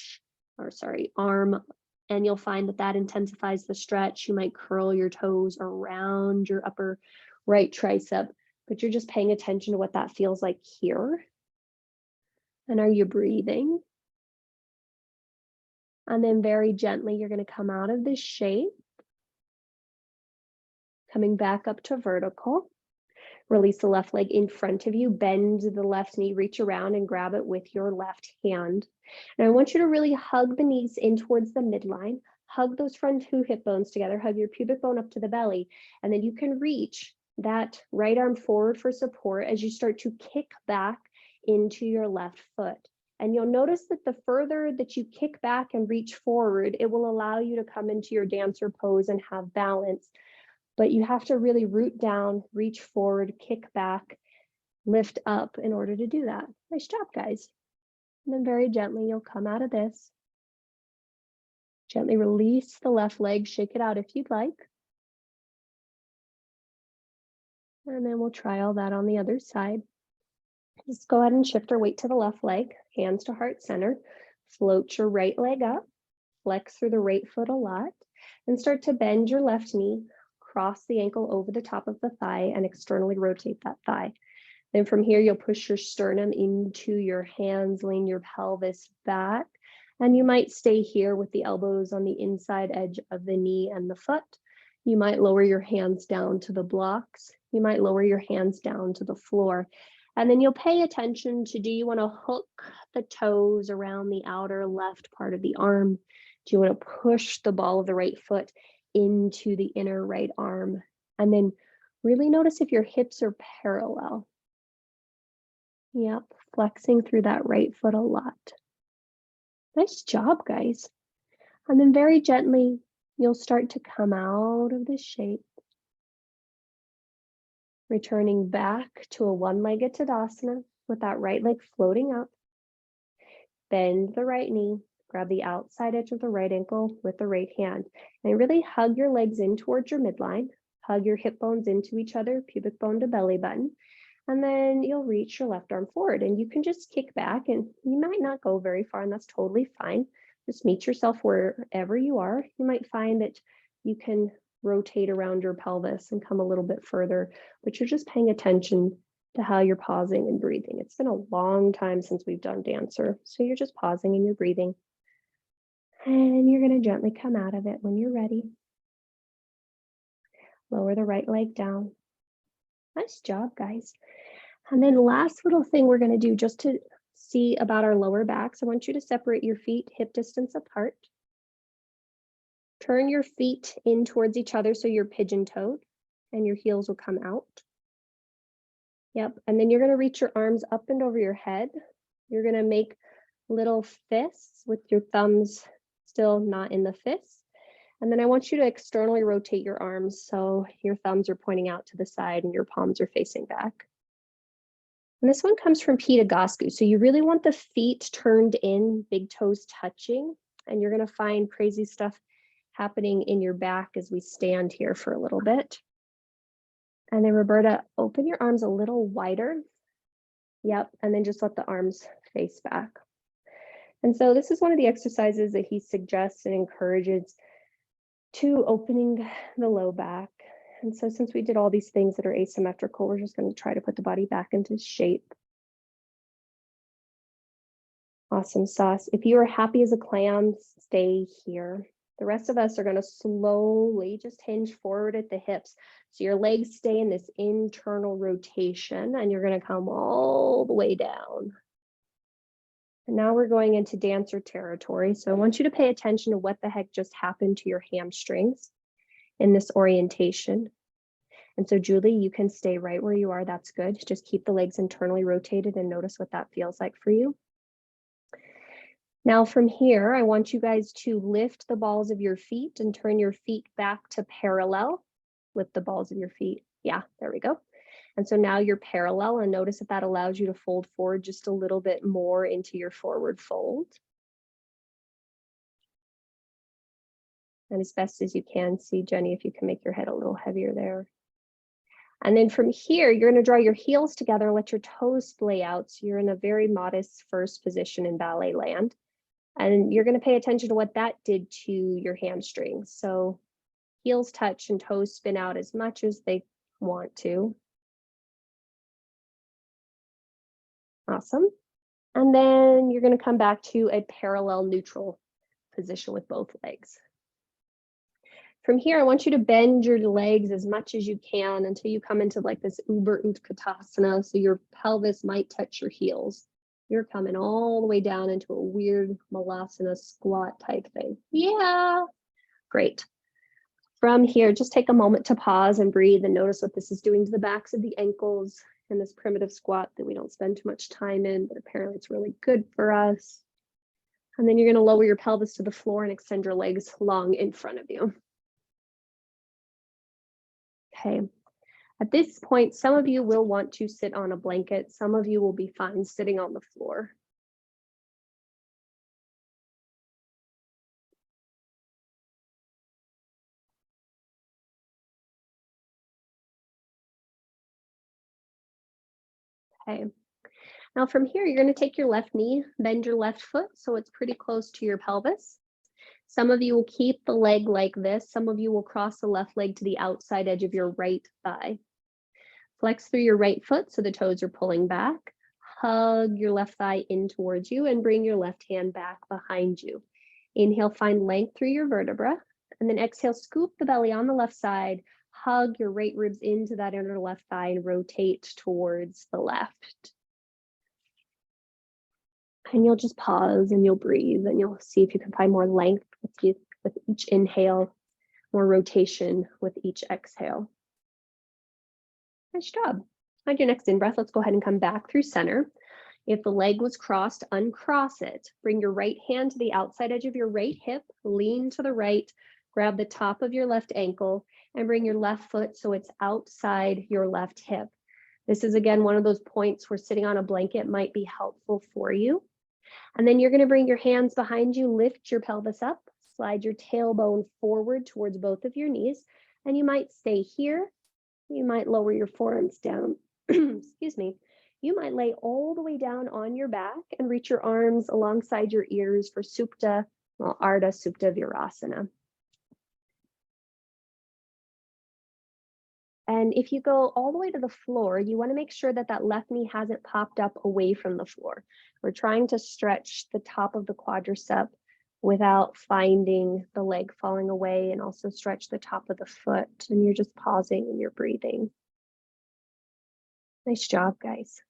and you'll find that that intensifies the stretch. You might curl your toes around your upper right tricep, but you're just paying attention to what that feels like here. And are you breathing? And then very gently, you're going to come out of this shape, coming back up to vertical. Release the left leg in front of you, bend the left knee, reach around and grab it with your left hand. And I want you to really hug the knees in towards the midline, hug those front two hip bones together, hug your pubic bone up to the belly, and then you can reach that right arm forward for support as you start to kick back into your left foot. And you'll notice that the further that you kick back and reach forward, it will allow you to come into your dancer pose and have balance. But you have to really root down, reach forward, kick back, lift up in order to do that. Nice job, guys. And then very gently, you'll come out of this. Gently release the left leg, shake it out if you'd like. And then we'll try all that on the other side. Just go ahead and shift our weight to the left leg, hands to heart center. Float your right leg up, flex through the right foot a lot, and start to bend your left knee. Cross the ankle over the top of the thigh and externally rotate that thigh. Then from here, you'll push your sternum into your hands, lean your pelvis back, and you might stay here with the elbows on the inside edge of the knee and the foot. You might lower your hands down to the blocks. You might lower your hands down to the floor. And then you'll pay attention to, do you want to hook the toes around the outer left part of the arm? Do you want to push the ball of the right foot into the inner right arm? And then really notice if your hips are parallel. Yep, flexing through that right foot a lot. Nice job, guys. And then very gently, you'll start to come out of this shape, returning back to a one-legged Tadasana with that right leg floating up. Bend the right knee, grab the outside edge of the right ankle with the right hand, and really hug your legs in towards your midline. Hug your hip bones into each other, pubic bone to belly button. And then you'll reach your left arm forward, and you can just kick back, and you might not go very far, and that's totally fine. Just meet yourself wherever you are. You might find that you can rotate around your pelvis and come a little bit further, but you're just paying attention to how you're pausing and breathing. It's been a long time since we've done dancer, so you're just pausing and you're breathing. And you're going to gently come out of it when you're ready. Lower the right leg down. Nice job, guys. And then last little thing we're going to do just to see about our lower backs, I want you to separate your feet hip distance apart. Turn your feet in towards each other so you're pigeon-toed and your heels will come out. Yep, and then you're going to reach your arms up and over your head. You're going to make little fists with your thumbs still not in the fists. And then I want you to externally rotate your arms so your thumbs are pointing out to the side and your palms are facing back. And this one comes from Pitta-Gosku. So you really want the feet turned in, big toes touching, and you're going to find crazy stuff happening in your back as we stand here for a little bit. And then Roberta, open your arms a little wider. Yep, and then just let the arms face back. And so this is one of the exercises that he suggests and encourages to opening the low back. And so since we did all these things that are asymmetrical, we're just going to try to put the body back into shape. Awesome sauce. If you are happy as a clam, stay here. The rest of us are going to slowly just hinge forward at the hips. So your legs stay in this internal rotation and you're going to come all the way down. And now we're going into dancer territory. So I want you to pay attention to what the heck just happened to your hamstrings in this orientation. And so Julie, you can stay right where you are. That's good. Just keep the legs internally rotated and notice what that feels like for you. Now from here, I want you guys to lift the balls of your feet and turn your feet back to parallel with the balls of your feet. Yeah, there we go. And so now you're parallel, and notice that allows you to fold forward just a little bit more into your forward fold. And as best as you can, see Jenny, if you can make your head a little heavier there. And then from here, you're going to draw your heels together and let your toes splay out. So you're in a very modest first position in ballet land. And you're going to pay attention to what that did to your hamstrings. So heels touch and toes spin out as much as they want to. Awesome. And then you're going to come back to a parallel neutral position with both legs. From here, I want you to bend your legs as much as you can until you come into like this Uber Utkatasana. So your pelvis might touch your heels. You're coming all the way down into a weird Malasana squat type thing. Yeah, great. From here, just take a moment to pause and breathe and notice what this is doing to the backs of the ankles in this primitive squat that we don't spend too much time in, but apparently it's really good for us. And then you're going to lower your pelvis to the floor and extend your legs long in front of you. Okay. At this point, some of you will want to sit on a blanket. Some of you will be fine sitting on the floor. Okay. Now from here, you're going to take your left knee, bend your left foot so it's pretty close to your pelvis. Some of you will keep the leg like this. Some of you will cross the left leg to the outside edge of your right thigh. Flex through your right foot so the toes are pulling back. Hug your left thigh in towards you and bring your left hand back behind you. Inhale, find length through your vertebra. And then exhale, scoop the belly on the left side. Hug your right ribs into that inner left thigh and rotate towards the left. And you'll just pause and you'll breathe and you'll see if you can find more length with each inhale, more rotation with each exhale. Nice job. On your next in-breath, let's go ahead and come back through center. If the leg was crossed, uncross it. Bring your right hand to the outside edge of your right hip, lean to the right, grab the top of your left ankle, and bring your left foot so it's outside your left hip. This is, again, one of those points where sitting on a blanket might be helpful for you. And then you're going to bring your hands behind you, lift your pelvis up, slide your tailbone forward towards both of your knees, and you might stay here. You might lower your forearms down. Excuse me. You might lay all the way down on your back and reach your arms alongside your ears for supta, well, ardha, supta, virasana. And if you go all the way to the floor, you want to make sure that that left knee hasn't popped up away from the floor. We're trying to stretch the top of the quadricep without finding the leg falling away, and also stretch the top of the foot. And you're just pausing and you're breathing. Nice job, guys.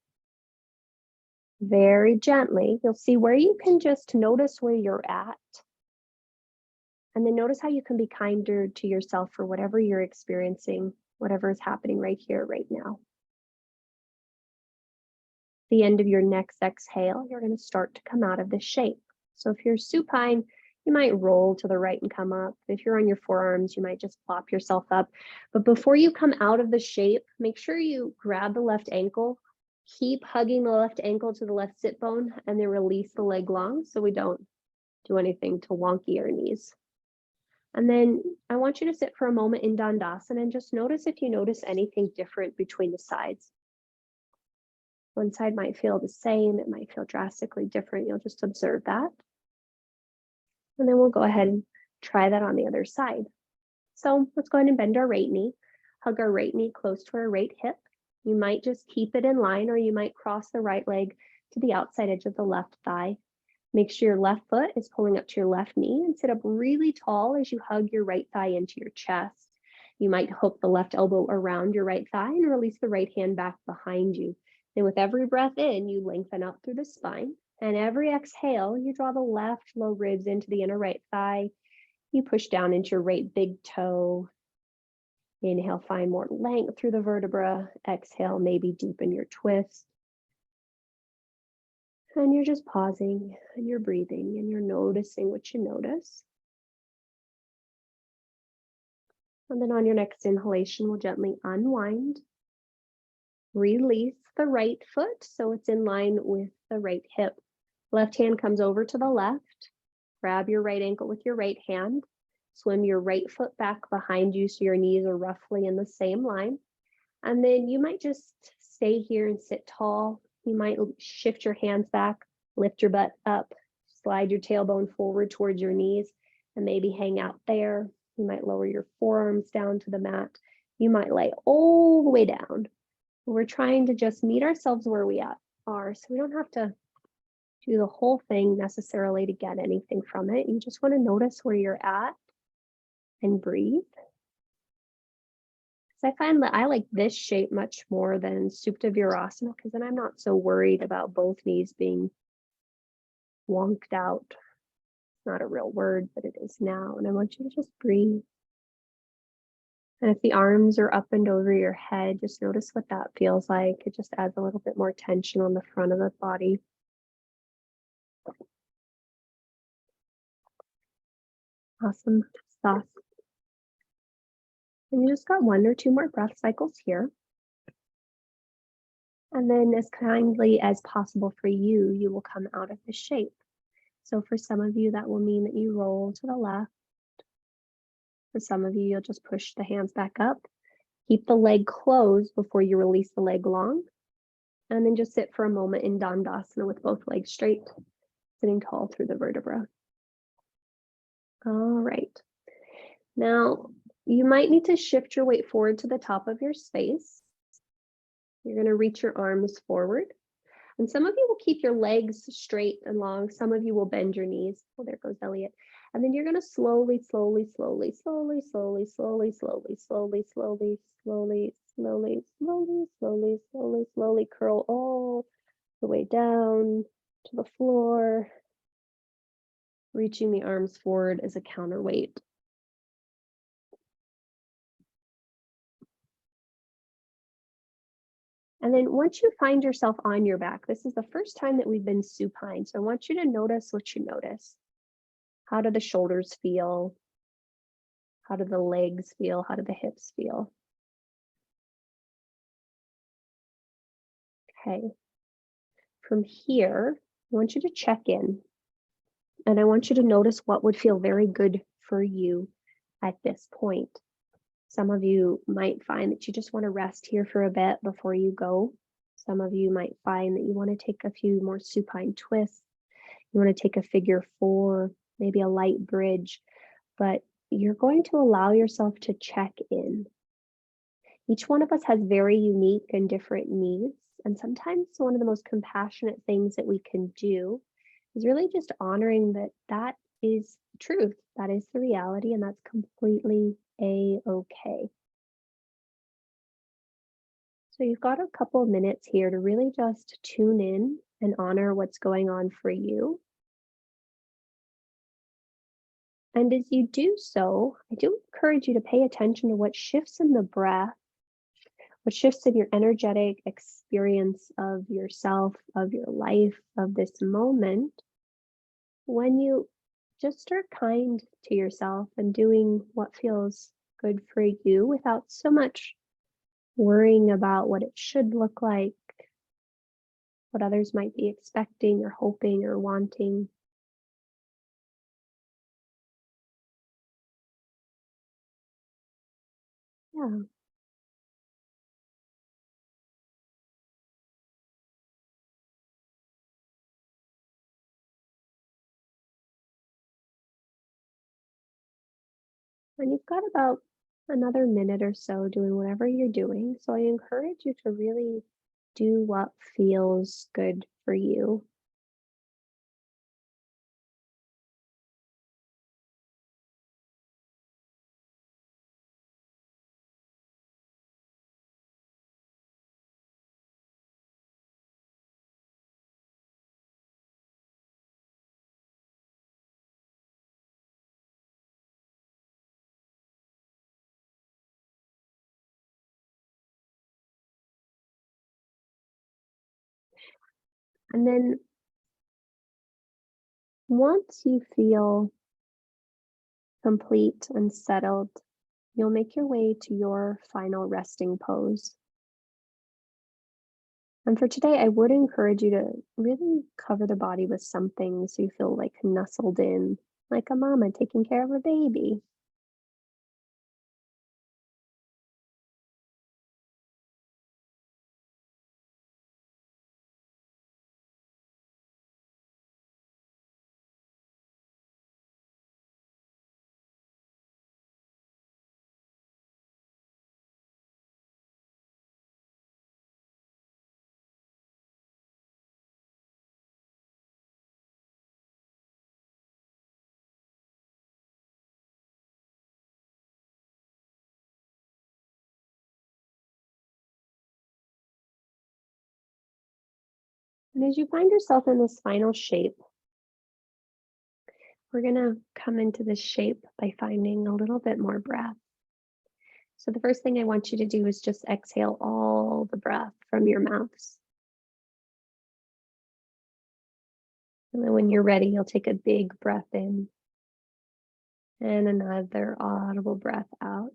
Very gently, you'll see where you can just notice where you're at. And then notice how you can be kinder to yourself for whatever you're experiencing, whatever is happening right here, right now. The end of your next exhale, you're going to start to come out of this shape. So if you're supine, you might roll to the right and come up. If you're on your forearms, you might just plop yourself up. But before you come out of the shape, make sure you grab the left ankle, keep hugging the left ankle to the left sit bone, and then release the leg long so we don't do anything to wonky our knees. And then I want you to sit for a moment in Dandasana and just notice if you notice anything different between the sides. One side might feel the same, it might feel drastically different. You'll just observe that. And then we'll go ahead and try that on the other side. So let's go ahead and bend our right knee, hug our right knee close to our right hip. You might just keep it in line, or you might cross the right leg to the outside edge of the left thigh. Make sure your left foot is pulling up to your left knee, and sit up really tall as you hug your right thigh into your chest. You might hook the left elbow around your right thigh and release the right hand back behind you. And with every breath in, you lengthen out through the spine. And every exhale, you draw the left low ribs into the inner right thigh. You push down into your right big toe. Inhale, find more length through the vertebra. Exhale, maybe deepen your twist. And you're just pausing and you're breathing and you're noticing what you notice. And then on your next inhalation, we'll gently unwind. Release the right foot so it's in line with the right hip. Left hand comes over to the left. Grab your right ankle with your right hand. Swim your right foot back behind you so your knees are roughly in the same line. And then you might just stay here and sit tall. You might shift your hands back, lift your butt up, slide your tailbone forward towards your knees, and maybe hang out there. You might lower your forearms down to the mat. You might lay all the way down. We're trying to just meet ourselves where we are, so we don't have to do the whole thing necessarily to get anything from it. You just want to notice where you're at and breathe. So I find that I like this shape much more than supta virasana, because then I'm not so worried about both knees being wonked out. It's not a real word, but it is now. And I want you to just breathe. And if the arms are up and over your head, just notice what that feels like. It just adds a little bit more tension on the front of the body. Awesome stuff. And you just got 1 or 2 more breath cycles here. And then as kindly as possible for you, you will come out of the shape. So for some of you, that will mean that you roll to the left. For some of you, you'll just push the hands back up. Keep the leg closed before you release the leg long. And then just sit for a moment in Dandasana with both legs straight, sitting tall through the vertebra. All right. Now, you might need to shift your weight forward to the top of your space. You're going to reach your arms forward. And some of you will keep your legs straight and long. Some of you will bend your knees. Oh, there goes Elliot. And then you're going to slowly curl all the way down to the floor, reaching the arms forward as a counterweight. And then once you find yourself on your back, this is the first time that we've been supine. So I want you to notice what you notice. How do the shoulders feel? How do the legs feel? How do the hips feel? Okay. From here, I want you to check in and I want you to notice what would feel very good for you at this point. Some of you might find that you just want to rest here for a bit before you go. Some of you might find that you want to take a few more supine twists. You want to take a figure four, maybe a light bridge, but you're going to allow yourself to check in. Each one of us has very unique and different needs. And sometimes one of the most compassionate things that we can do is really just honoring that that is the truth, that is the reality, and that's completely a-okay. So you've got a couple of minutes here to really just tune in and honor what's going on for you. And as you do so, I do encourage you to pay attention to what shifts in the breath, what shifts in your energetic experience of yourself, of your life, of this moment, when you just are kind to yourself and doing what feels good for you without so much worrying about what it should look like, what others might be expecting or hoping or wanting. Yeah. And you've got about another minute or so doing whatever you're doing. So I encourage you to really do what feels good for you. And then once you feel complete and settled, you'll make your way to your final resting pose. And for today, I would encourage you to really cover the body with something so you feel like nestled in, like a mama taking care of her baby. And as you find yourself in this final shape, we're going to come into this shape by finding a little bit more breath. So the first thing I want you to do is just exhale all the breath from your mouths. And then when you're ready, you'll take a big breath in and another audible breath out.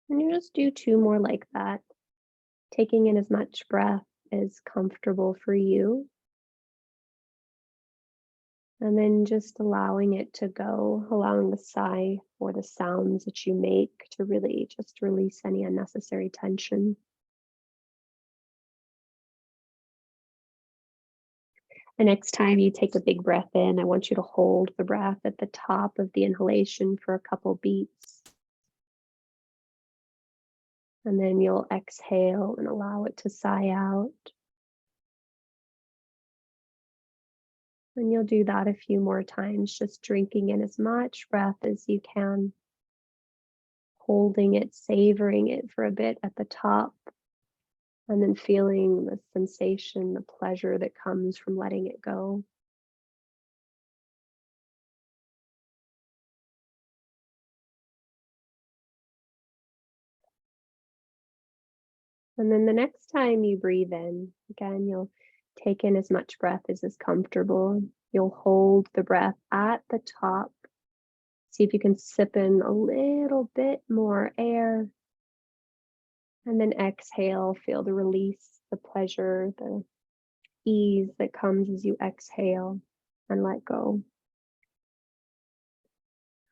And you just do two more like that, taking in as much breath as comfortable for you. And then just allowing it to go, allowing the sigh or the sounds that you make to really just release any unnecessary tension. The next time you take a big breath in, I want you to hold the breath at the top of the inhalation for a couple beats. And then you'll exhale and allow it to sigh out. And you'll do that a few more times, just drinking in as much breath as you can, holding it, savoring it for a bit at the top, and then feeling the sensation, the pleasure that comes from letting it go. And then the next time you breathe in, again, you'll take in as much breath as is comfortable. You'll hold the breath at the top. See if you can sip in a little bit more air. And then exhale, feel the release, the pleasure, the ease that comes as you exhale and let go.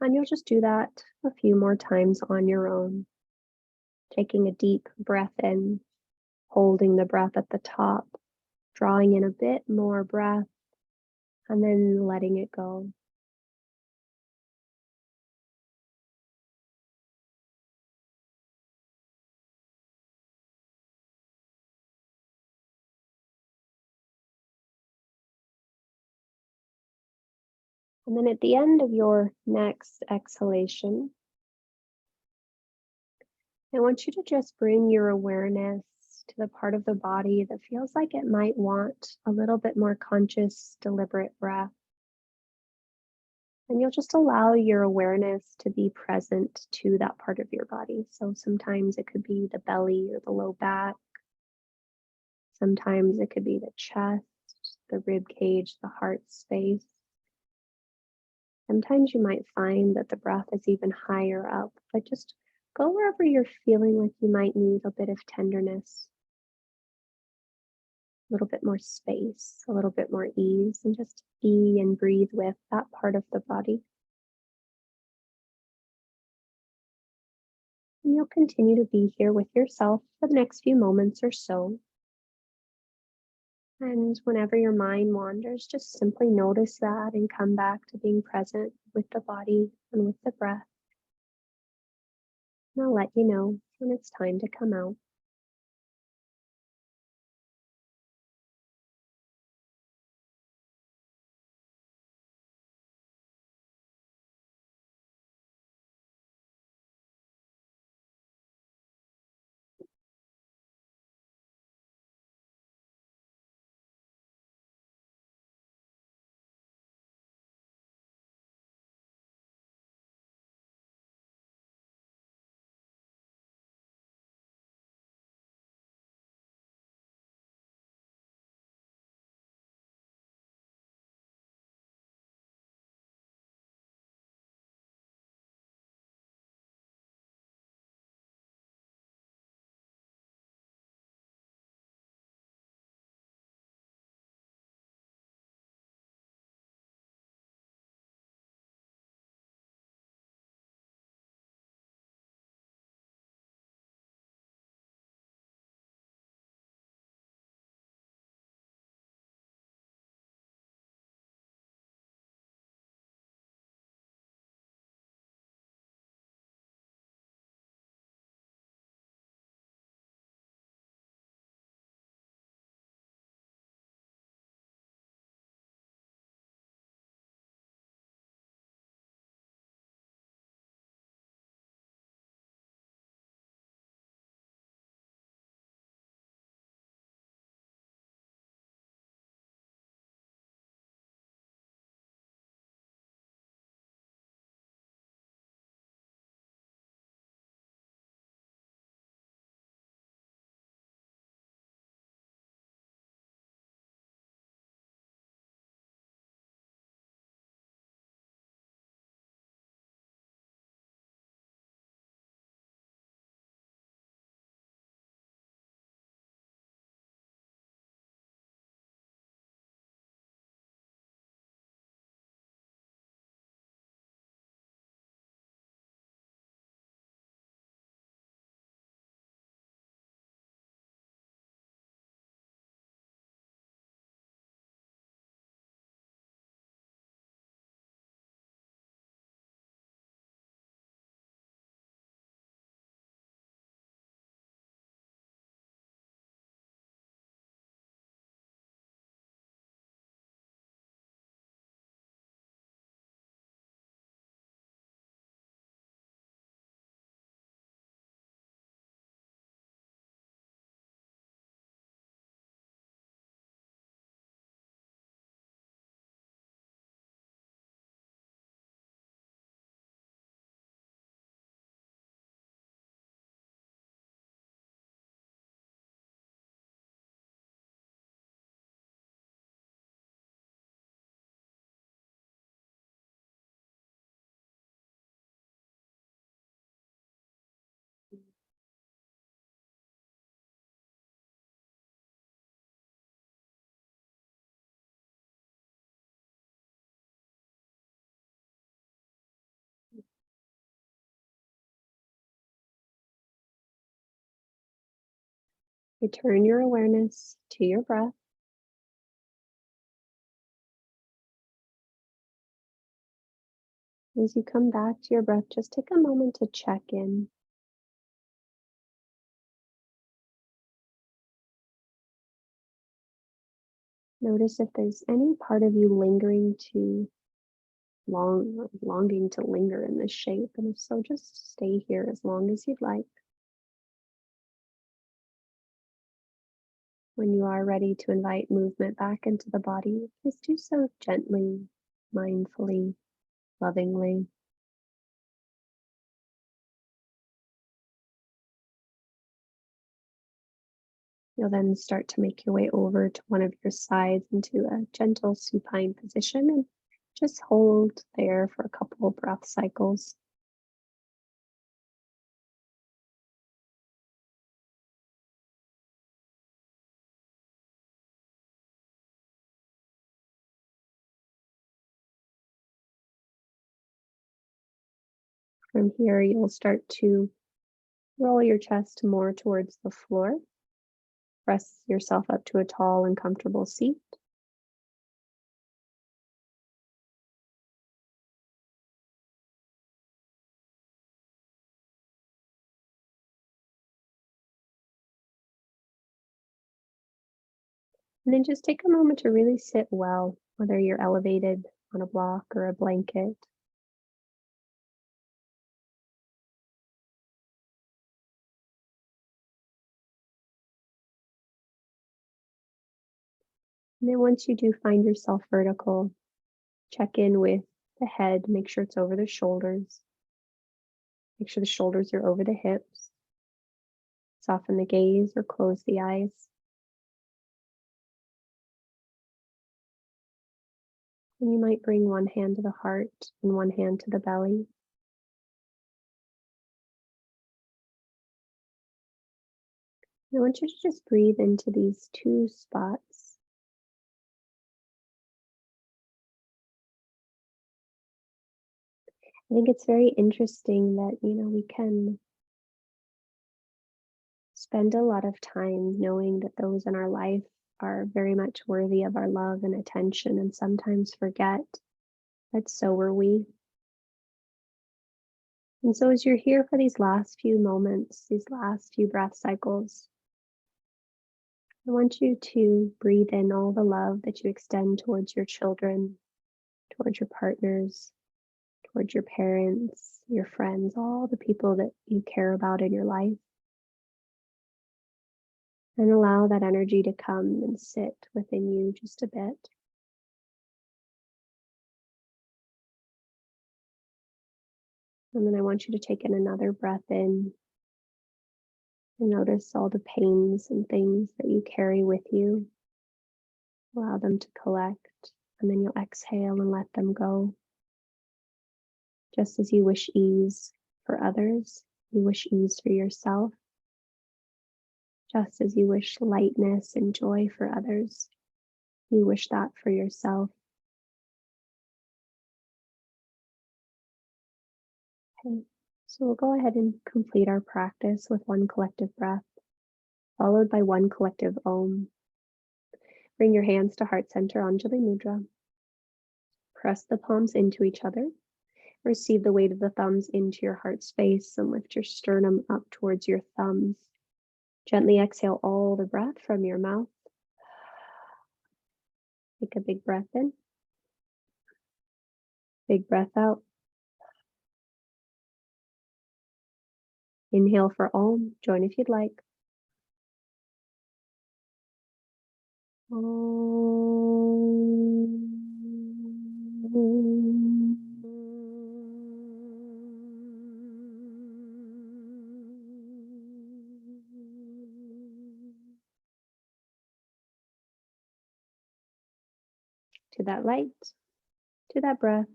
And you'll just do that a few more times on your own, taking a deep breath in, holding the breath at the top, drawing in a bit more breath, and then letting it go. And then at the end of your next exhalation, I want you to just bring your awareness to the part of the body that feels like it might want a little bit more conscious, deliberate breath. And you'll just allow your awareness to be present to that part of your body. So sometimes it could be the belly or the low back. Sometimes it could be the chest, the rib cage, the heart space. Sometimes you might find that the breath is even higher up, but just go wherever you're feeling like you might need a bit of tenderness, a little bit more space, a little bit more ease, and just be and breathe with that part of the body. And you'll continue to be here with yourself for the next few moments or so. And whenever your mind wanders, just simply notice that and come back to being present with the body and with the breath. And I'll let you know when it's time to come out. Return your awareness to your breath. As you come back to your breath, just take a moment to check in. Notice if there's any part of you longing to linger in this shape. And if so, just stay here as long as you'd like. When you are ready to invite movement back into the body, just do so gently, mindfully, lovingly. You'll then start to make your way over to one of your sides into a gentle supine position and just hold there for a couple of breath cycles. From here, you'll start to roll your chest more towards the floor. Press yourself up to a tall and comfortable seat. And then just take a moment to really sit well, whether you're elevated on a block or a blanket. And then once you do find yourself vertical, check in with the head, make sure it's over the shoulders. Make sure the shoulders are over the hips. Soften the gaze or close the eyes. And you might bring one hand to the heart and one hand to the belly. I want you to just breathe into these two spots. I think it's very interesting that, we can spend a lot of time knowing that those in our life are very much worthy of our love and attention, and sometimes forget that so are we. And so as you're here for these last few moments, these last few breath cycles, I want you to breathe in all the love that you extend towards your children, towards your partners, towards your parents, your friends, all the people that you care about in your life. And allow that energy to come and sit within you just a bit. And then I want you to take in another breath in and notice all the pains and things that you carry with you. Allow them to collect, and then you'll exhale and let them go. Just as you wish ease for others, you wish ease for yourself. Just as you wish lightness and joy for others, you wish that for yourself. Okay, so we'll go ahead and complete our practice with one collective breath, followed by one collective Om. Bring your hands to heart center, Anjali Mudra. Press the palms into each other. Receive the weight of the thumbs into your heart space and lift your sternum up towards your thumbs. Gently exhale all the breath from your mouth. Take a big breath in. Big breath out. Inhale for Om. Join if you'd like. Om. To that light, to that breath,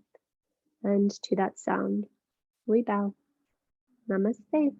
and to that sound, we bow. Namaste.